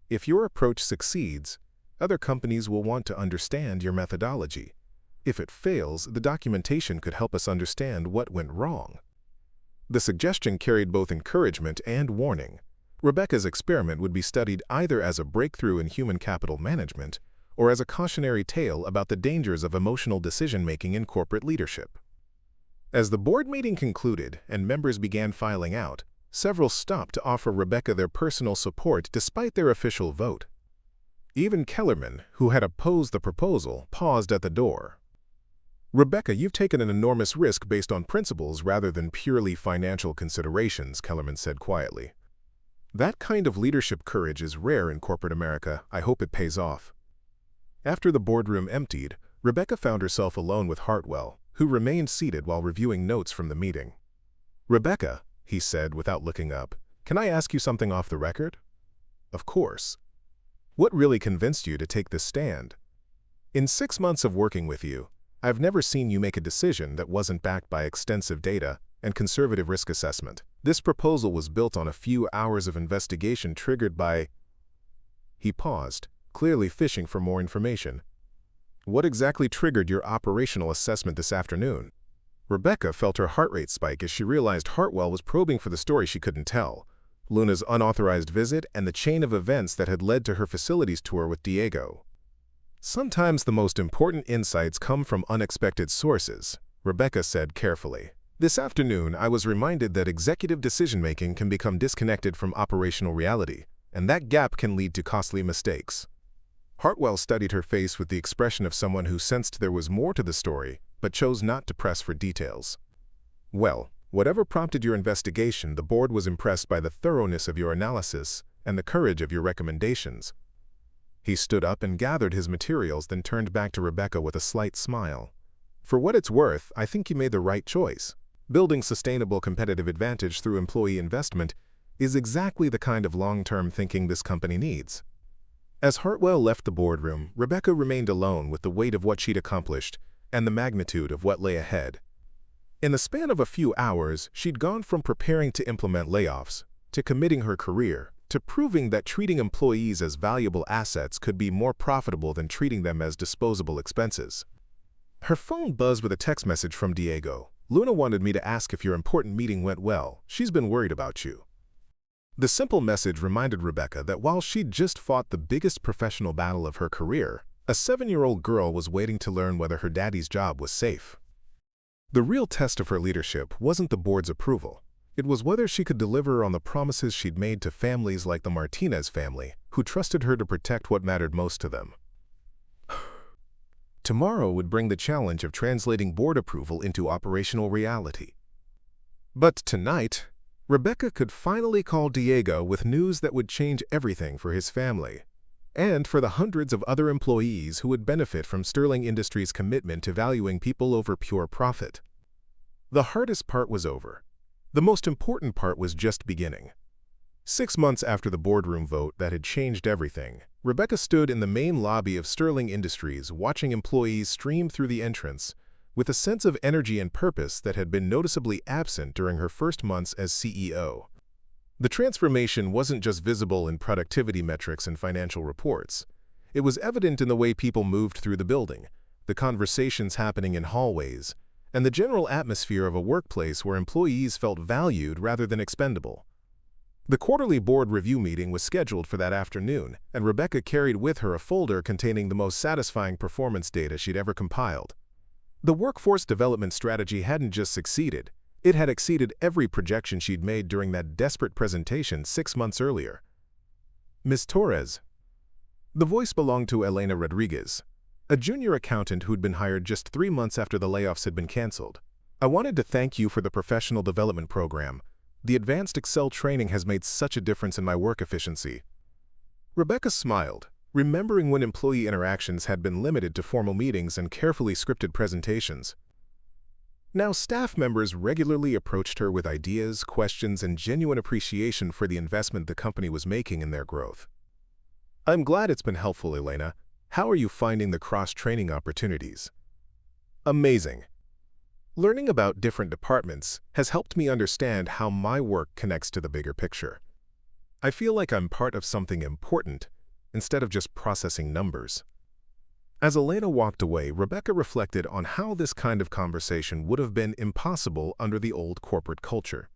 If your approach succeeds, other companies will want to understand your methodology. If it fails, the documentation could help us understand what went wrong. The suggestion carried both encouragement and warning. Rebecca's experiment would be studied either as a breakthrough in human capital management or as a cautionary tale about the dangers of emotional decision-making in corporate leadership. As the board meeting concluded and members began filing out, several stopped to offer Rebecca their personal support despite their official vote. Even Kellerman, who had opposed the proposal, paused at the door. Rebecca, you've taken an enormous risk based on principles rather than purely financial considerations, Kellerman said quietly. That kind of leadership courage is rare in corporate America. I hope it pays off. After the boardroom emptied, Rebecca found herself alone with Hartwell, who remained seated while reviewing notes from the meeting. Rebecca, he said without looking up, can I ask you something off the record? Of course. What really convinced you to take this stand? In 6 months of working with you, I've never seen you make a decision that wasn't backed by extensive data and conservative risk assessment. This proposal was built on a few hours of investigation triggered by... He paused, clearly fishing for more information. "What exactly triggered your operational assessment this afternoon?" Rebecca felt her heart rate spike as she realized Hartwell was probing for the story she couldn't tell: Luna's unauthorized visit and the chain of events that had led to her facilities tour with Diego. "Sometimes the most important insights come from unexpected sources," Rebecca said carefully. "This afternoon, I was reminded that executive decision-making can become disconnected from operational reality, and that gap can lead to costly mistakes." Hartwell studied her face with the expression of someone who sensed there was more to the story, but chose not to press for details. "Well, whatever prompted your investigation, the board was impressed by the thoroughness of your analysis and the courage of your recommendations." He stood up and gathered his materials, then turned back to Rebecca with a slight smile. "For what it's worth, I think you made the right choice. Building sustainable competitive advantage through employee investment is exactly the kind of long-term thinking this company needs." As Hartwell left the boardroom, Rebecca remained alone with the weight of what she'd accomplished and the magnitude of what lay ahead. In the span of a few hours, she'd gone from preparing to implement layoffs, to committing her career, to proving that treating employees as valuable assets could be more profitable than treating them as disposable expenses. Her phone buzzed with a text message from Diego. "Luna wanted me to ask if your important meeting went well. She's been worried about you." The simple message reminded Rebecca that while she'd just fought the biggest professional battle of her career, a 7-year-old girl was waiting to learn whether her daddy's job was safe. The real test of her leadership wasn't the board's approval. It was whether she could deliver on the promises she'd made to families like the Martinez family, who trusted her to protect what mattered most to them. Tomorrow would bring the challenge of translating board approval into operational reality. But tonight, Rebecca could finally call Diego with news that would change everything for his family, and for the hundreds of other employees who would benefit from Sterling Industries' commitment to valuing people over pure profit. The hardest part was over. The most important part was just beginning. 6 months after the boardroom vote that had changed everything, Rebecca stood in the main lobby of Sterling Industries watching employees stream through the entrance with a sense of energy and purpose that had been noticeably absent during her first months as CEO. The transformation wasn't just visible in productivity metrics and financial reports. It was evident in the way people moved through the building, the conversations happening in hallways, and the general atmosphere of a workplace where employees felt valued rather than expendable. The quarterly board review meeting was scheduled for that afternoon, and Rebecca carried with her a folder containing the most satisfying performance data she'd ever compiled. The workforce development strategy hadn't just succeeded, it had exceeded every projection she'd made during that desperate presentation 6 months earlier. "Ms. Torres." The voice belonged to Elena Rodriguez, a junior accountant who'd been hired just 3 months after the layoffs had been canceled. "I wanted to thank you for the professional development program. The advanced Excel training has made such a difference in my work efficiency." Rebecca smiled, remembering when employee interactions had been limited to formal meetings and carefully scripted presentations. Now staff members regularly approached her with ideas, questions, and genuine appreciation for the investment the company was making in their growth. "I'm glad it's been helpful, Elena. How are you finding the cross-training opportunities?" "Amazing. Learning about different departments has helped me understand how my work connects to the bigger picture. I feel like I'm part of something important, instead of just processing numbers." As Elena walked away, Rebecca reflected on how this kind of conversation would have been impossible under the old corporate culture.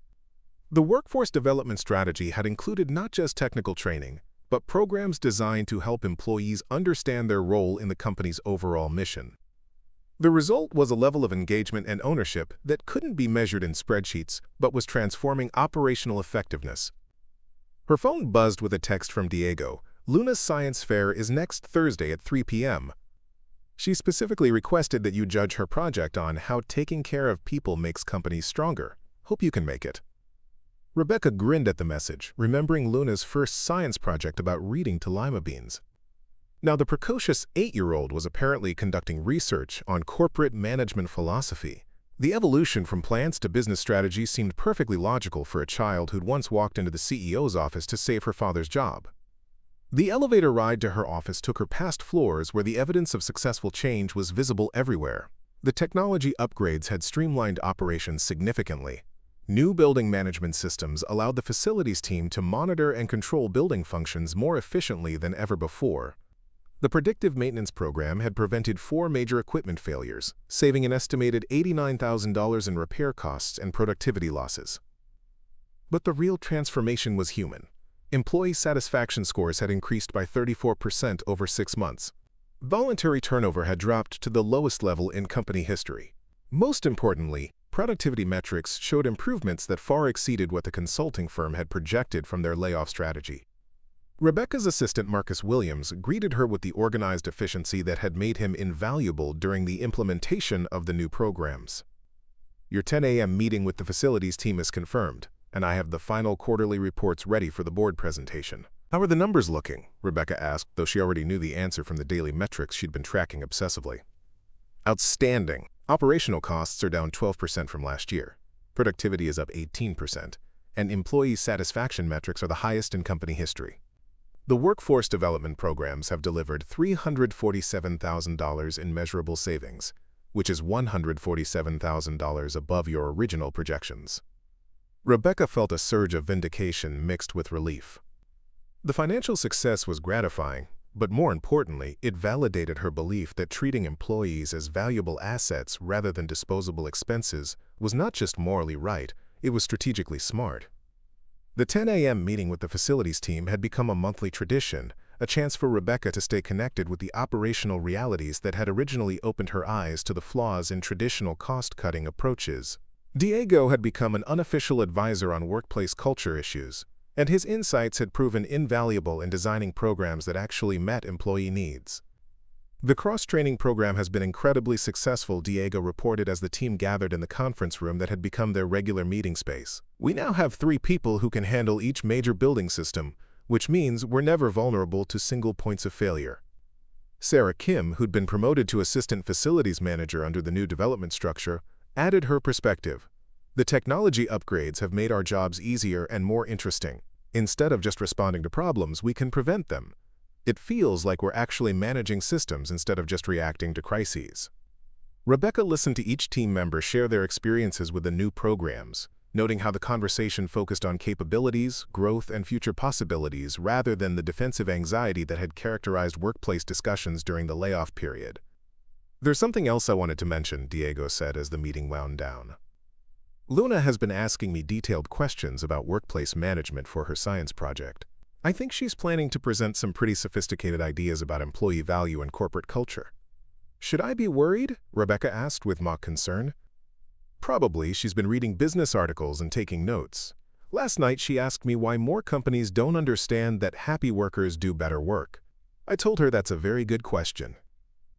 The workforce development strategy had included not just technical training, but programs designed to help employees understand their role in the company's overall mission. The result was a level of engagement and ownership that couldn't be measured in spreadsheets, but was transforming operational effectiveness. Her phone buzzed with a text from Diego. "Luna's science fair is next Thursday at 3 p.m. She specifically requested that you judge her project on how taking care of people makes companies stronger. Hope you can make it." Rebecca grinned at the message, remembering Luna's first science project about reading to lima beans. Now, the precocious 8-year-old was apparently conducting research on corporate management philosophy. The evolution from plants to business strategy seemed perfectly logical for a child who'd once walked into the CEO's office to save her father's job. The elevator ride to her office took her past floors where the evidence of successful change was visible everywhere. The technology upgrades had streamlined operations significantly. New building management systems allowed the facilities team to monitor and control building functions more efficiently than ever before. The predictive maintenance program had prevented 4 major equipment failures, saving an estimated $89,000 in repair costs and productivity losses. But the real transformation was human. Employee satisfaction scores had increased by 34% over 6 months. Voluntary turnover had dropped to the lowest level in company history. Most importantly, productivity metrics showed improvements that far exceeded what the consulting firm had projected from their layoff strategy. Rebecca's assistant Marcus Williams greeted her with the organized efficiency that had made him invaluable during the implementation of the new programs. Your 10 a.m. meeting with the facilities team is confirmed, and I have the final quarterly reports ready for the board presentation. How are the numbers looking? Rebecca asked, though she already knew the answer from the daily metrics she'd been tracking obsessively. Outstanding. Operational costs are down 12% from last year. Productivity is up 18%, and employee satisfaction metrics are the highest in company history. The workforce development programs have delivered $347,000 in measurable savings, which is $147,000 above your original projections. Rebecca felt a surge of vindication mixed with relief. The financial success was gratifying, but more importantly, it validated her belief that treating employees as valuable assets rather than disposable expenses was not just morally right, it was strategically smart. The 10 a.m. meeting with the facilities team had become a monthly tradition, a chance for Rebecca to stay connected with the operational realities that had originally opened her eyes to the flaws in traditional cost-cutting approaches. Diego had become an unofficial advisor on workplace culture issues, and his insights had proven invaluable in designing programs that actually met employee needs. The cross-training program has been incredibly successful, Diego reported as the team gathered in the conference room that had become their regular meeting space. We now have 3 people who can handle each major building system, which means we're never vulnerable to single points of failure. Sarah Kim, who'd been promoted to assistant facilities manager under the new development structure, added her perspective. The technology upgrades have made our jobs easier and more interesting. Instead of just responding to problems, we can prevent them. It feels like we're actually managing systems instead of just reacting to crises. Rebecca listened to each team member share their experiences with the new programs, noting how the conversation focused on capabilities, growth, and future possibilities rather than the defensive anxiety that had characterized workplace discussions during the layoff period. There's something else I wanted to mention, Diego said as the meeting wound down. Luna has been asking me detailed questions about workplace management for her science project. I think she's planning to present some pretty sophisticated ideas about employee value and corporate culture. Should I be worried? Rebecca asked with mock concern. Probably. She's been reading business articles and taking notes. Last night she asked me why more companies don't understand that happy workers do better work. I told her that's a very good question.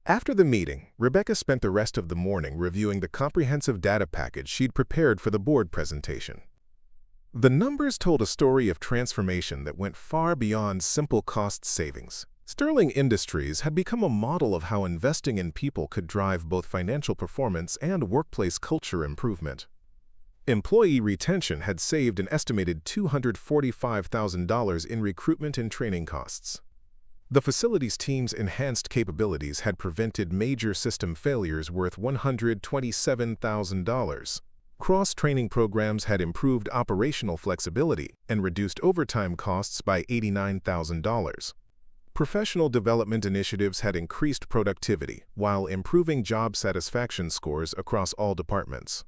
After the meeting, Rebecca spent the rest of the morning reviewing the comprehensive data package she'd prepared for the board presentation. The numbers told a story of transformation that went far beyond simple cost savings. Sterling Industries had become a model of how investing in people could drive both financial performance and workplace culture improvement. Employee retention had saved an estimated $245,000 in recruitment and training costs. The facilities team's enhanced capabilities had prevented major system failures worth $127,000. Cross-training programs had improved operational flexibility and reduced overtime costs by $89,000. Professional development initiatives had increased productivity while improving job satisfaction scores across all departments.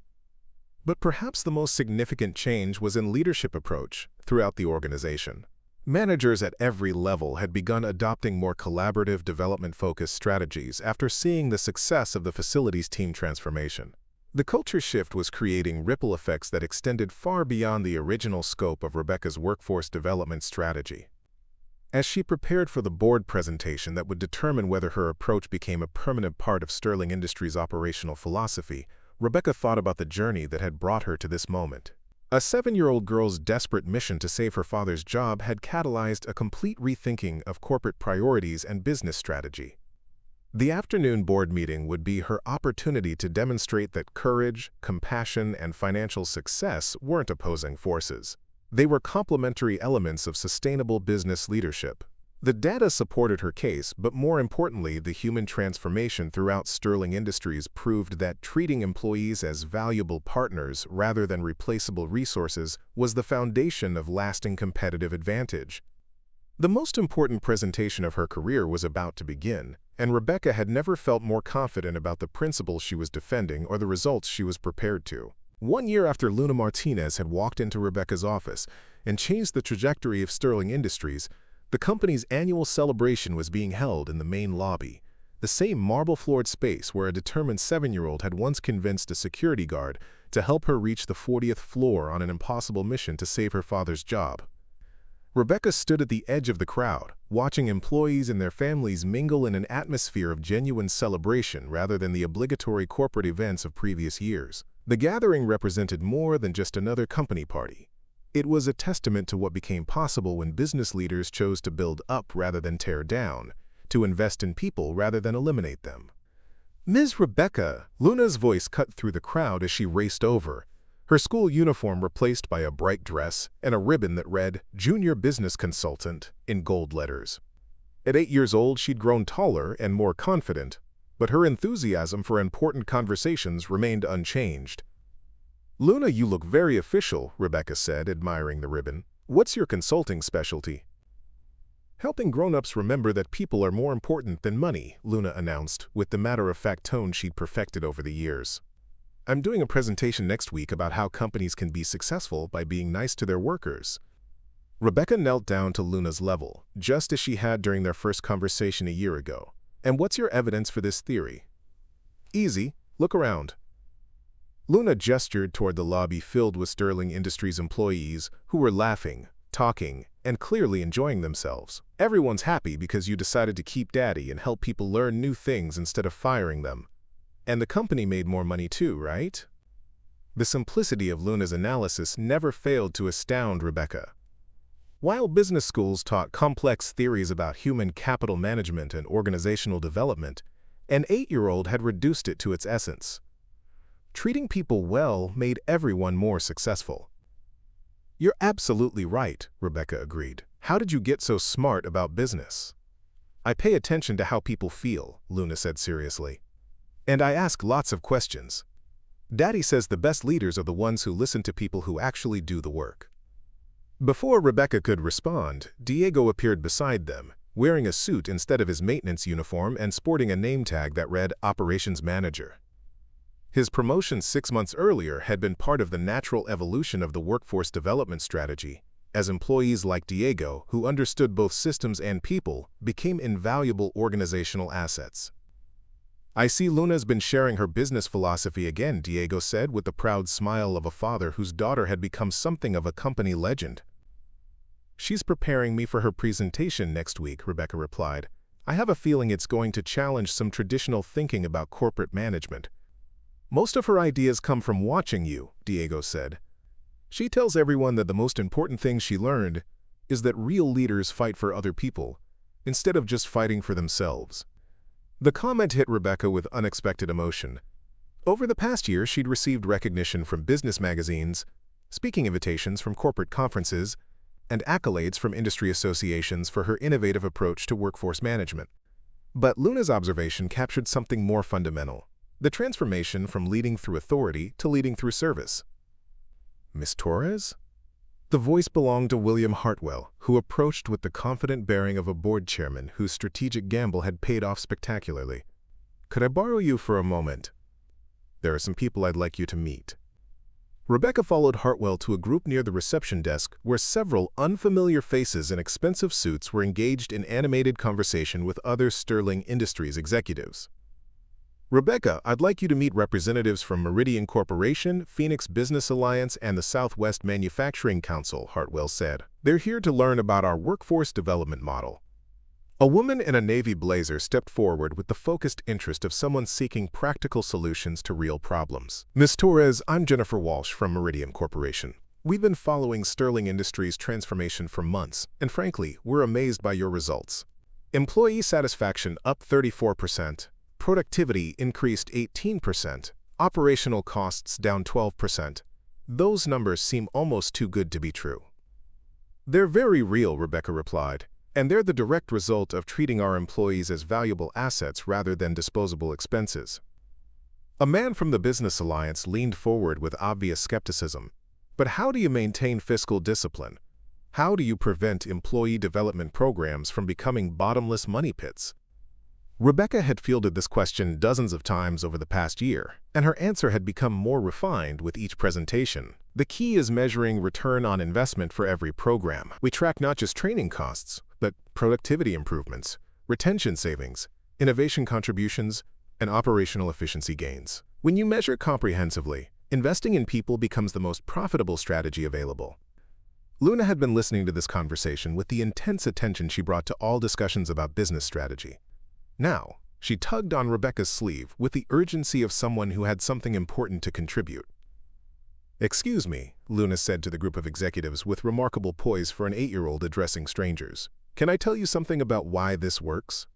But perhaps the most significant change was in leadership approach throughout the organization. Managers at every level had begun adopting more collaborative, development-focused strategies after seeing the success of the facilities team transformation. The culture shift was creating ripple effects that extended far beyond the original scope of Rebecca's workforce development strategy. As she prepared for the board presentation that would determine whether her approach became a permanent part of Sterling Industries' operational philosophy, Rebecca thought about the journey that had brought her to this moment. A 7-year-old girl's desperate mission to save her father's job had catalyzed a complete rethinking of corporate priorities and business strategy. The afternoon board meeting would be her opportunity to demonstrate that courage, compassion, and financial success weren't opposing forces. They were complementary elements of sustainable business leadership. The data supported her case, but more importantly, the human transformation throughout Sterling Industries proved that treating employees as valuable partners rather than replaceable resources was the foundation of lasting competitive advantage. The most important presentation of her career was about to begin, and Rebecca had never felt more confident about the principles she was defending or the results she was prepared to. 1 year after Luna Martinez had walked into Rebecca's office and changed the trajectory of Sterling Industries, the company's annual celebration was being held in the main lobby, the same marble-floored space where a determined 7-year-old had once convinced a security guard to help her reach the 40th floor on an impossible mission to save her father's job. Rebecca stood at the edge of the crowd, watching employees and their families mingle in an atmosphere of genuine celebration rather than the obligatory corporate events of previous years. The gathering represented more than just another company party. It was a testament to what became possible when business leaders chose to build up rather than tear down, to invest in people rather than eliminate them. "Ms. Rebecca," Luna's voice cut through the crowd as she raced over, her school uniform replaced by a bright dress and a ribbon that read "Junior Business Consultant" in gold letters. At 8 years old, she'd grown taller and more confident, but her enthusiasm for important conversations remained unchanged. "Luna, you look very official," Rebecca said, admiring the ribbon. "What's your consulting specialty?" "Helping grown-ups remember that people are more important than money," Luna announced, with the matter-of-fact tone she'd perfected over the years. "I'm doing a presentation next week about how companies can be successful by being nice to their workers." Rebecca knelt down to Luna's level, just as she had during their first conversation a year ago. "And what's your evidence for this theory?" "Easy. Look around." Luna gestured toward the lobby filled with Sterling Industries employees who were laughing, talking, and clearly enjoying themselves. "Everyone's happy because you decided to keep Daddy and help people learn new things instead of firing them. And the company made more money too, right?" The simplicity of Luna's analysis never failed to astound Rebecca. While business schools taught complex theories about human capital management and organizational development, an 8-year-old had reduced it to its essence. Treating people well made everyone more successful. "You're absolutely right," Rebecca agreed. "How did you get so smart about business?" "I pay attention to how people feel," Luna said seriously. "And I ask lots of questions. Daddy says the best leaders are the ones who listen to people who actually do the work." Before Rebecca could respond, Diego appeared beside them, wearing a suit instead of his maintenance uniform and sporting a name tag that read Operations Manager. His promotion 6 months earlier had been part of the natural evolution of the workforce development strategy, as employees like Diego, who understood both systems and people, became invaluable organizational assets. "I see Luna's been sharing her business philosophy again," Diego said with the proud smile of a father whose daughter had become something of a company legend. "She's preparing me for her presentation next week," Rebecca replied. "I have a feeling it's going to challenge some traditional thinking about corporate management." "Most of her ideas come from watching you," Diego said. "She tells everyone that the most important thing she learned is that real leaders fight for other people, instead of just fighting for themselves." The comment hit Rebecca with unexpected emotion. Over the past year, she'd received recognition from business magazines, speaking invitations from corporate conferences, and accolades from industry associations for her innovative approach to workforce management. But Luna's observation captured something more fundamental: the transformation from leading through authority to leading through service. "Miss Torres?" The voice belonged to William Hartwell, who approached with the confident bearing of a board chairman whose strategic gamble had paid off spectacularly. "Could I borrow you for a moment? There are some people I'd like you to meet." Rebecca followed Hartwell to a group near the reception desk where several unfamiliar faces in expensive suits were engaged in animated conversation with other Sterling Industries executives. "Rebecca, I'd like you to meet representatives from Meridian Corporation, Phoenix Business Alliance, and the Southwest Manufacturing Council," Hartwell said. "They're here to learn about our workforce development model." A woman in a navy blazer stepped forward with the focused interest of someone seeking practical solutions to real problems. "Ms. Torres, I'm Jennifer Walsh from Meridian Corporation. We've been following Sterling Industries' transformation for months, and frankly, we're amazed by your results. Employee satisfaction up 34%. Productivity increased 18%, operational costs down 12%. Those numbers seem almost too good to be true." "They're very real," Rebecca replied, "and they're the direct result of treating our employees as valuable assets rather than disposable expenses." A man from the Business Alliance leaned forward with obvious skepticism. "But how do you maintain fiscal discipline? How do you prevent employee development programs from becoming bottomless money pits? Rebecca had fielded this question dozens of times over the past year, and her answer had become more refined with each presentation. The key is measuring return on investment for every program. We track not just training costs, but productivity improvements, retention savings, innovation contributions, and operational efficiency gains. When you measure comprehensively, investing in people becomes the most profitable strategy available. Luna had been listening to this conversation with the intense attention she brought to all discussions about business strategy. Now, she tugged on Rebecca's sleeve with the urgency of someone who had something important to contribute. "Excuse me," Luna said to the group of executives with remarkable poise for an 8-year-old addressing strangers. "Can I tell you something about why this works?"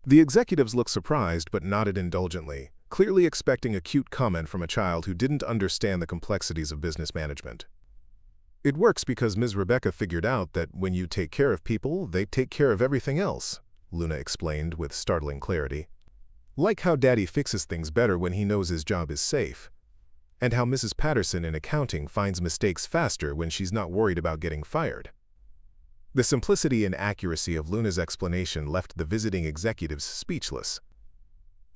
The executives looked surprised but nodded indulgently, clearly expecting a cute comment from a child who didn't understand the complexities of business management. "It works because Ms. Rebecca figured out that when you take care of people, they take care of everything else," Luna explained with startling clarity. "Like how Daddy fixes things better when he knows his job is safe, and how Mrs. Patterson in accounting finds mistakes faster when she's not worried about getting fired." The simplicity and accuracy of Luna's explanation left the visiting executives speechless.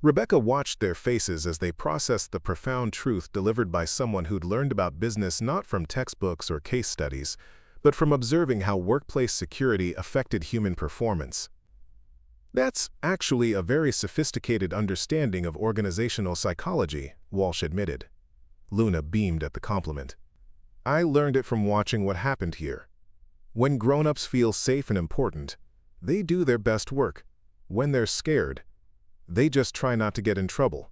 Rebecca watched their faces as they processed the profound truth delivered by someone who'd learned about business not from textbooks or case studies, but from observing how workplace security affected human performance. "That's actually a very sophisticated understanding of organizational psychology," Walsh admitted. Luna beamed at the compliment. "I learned it from watching what happened here. When grown-ups feel safe and important, they do their best work. When they're scared, they just try not to get in trouble."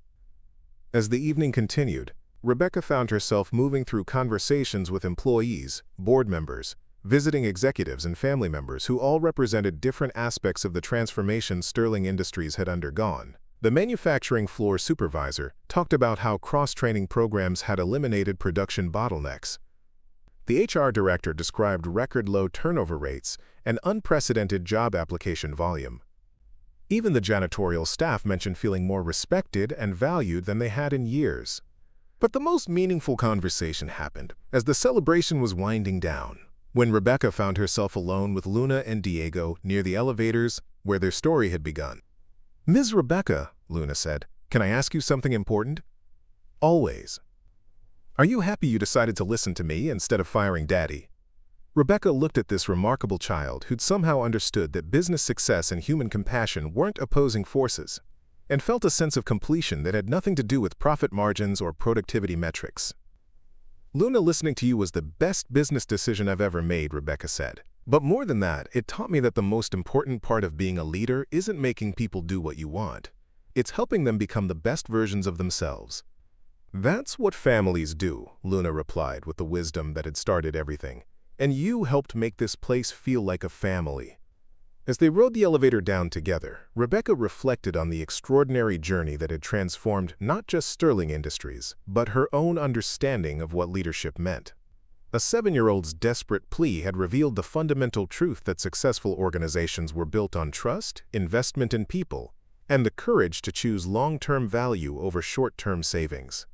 As the evening continued, Rebecca found herself moving through conversations with employees, board members, visiting executives and family members who all represented different aspects of the transformation Sterling Industries had undergone. The manufacturing floor supervisor talked about how cross-training programs had eliminated production bottlenecks. The HR director described record-low turnover rates and unprecedented job application volume. Even the janitorial staff mentioned feeling more respected and valued than they had in years. But the most meaningful conversation happened as the celebration was winding down, when Rebecca found herself alone with Luna and Diego near the elevators where their story had begun. "Ms. Rebecca," Luna said, "can I ask you something important?" "Always." "Are you happy you decided to listen to me instead of firing Daddy?" Rebecca looked at this remarkable child who'd somehow understood that business success and human compassion weren't opposing forces, and felt a sense of completion that had nothing to do with profit margins or productivity metrics. "Luna, listening to you was the best business decision I've ever made," Rebecca said. "But more than that, it taught me that the most important part of being a leader isn't making people do what you want. It's helping them become the best versions of themselves." "That's what families do," Luna replied with the wisdom that had started everything. "And you helped make this place feel like a family." As they rode the elevator down together, Rebecca reflected on the extraordinary journey that had transformed not just Sterling Industries, but her own understanding of what leadership meant. A 7-year-old's desperate plea had revealed the fundamental truth that successful organizations were built on trust, investment in people, and the courage to choose long-term value over short-term savings.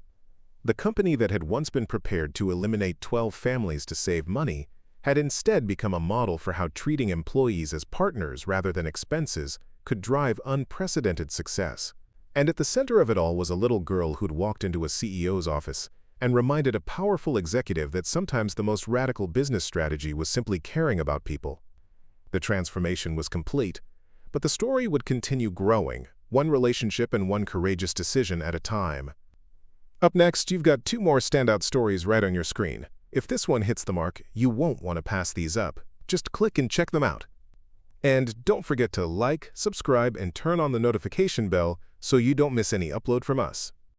The company that had once been prepared to eliminate 12 families to save money had instead become a model for how treating employees as partners rather than expenses could drive unprecedented success. And at the center of it all was a little girl who'd walked into a CEO's office and reminded a powerful executive that sometimes the most radical business strategy was simply caring about people. The transformation was complete, but the story would continue growing, one relationship and one courageous decision at a time. Up next, you've got 2 more standout stories right on your screen. If this one hits the mark, you won't want to pass these up. Just click and check them out. And don't forget to like, subscribe, and turn on the notification bell so you don't miss any upload from us.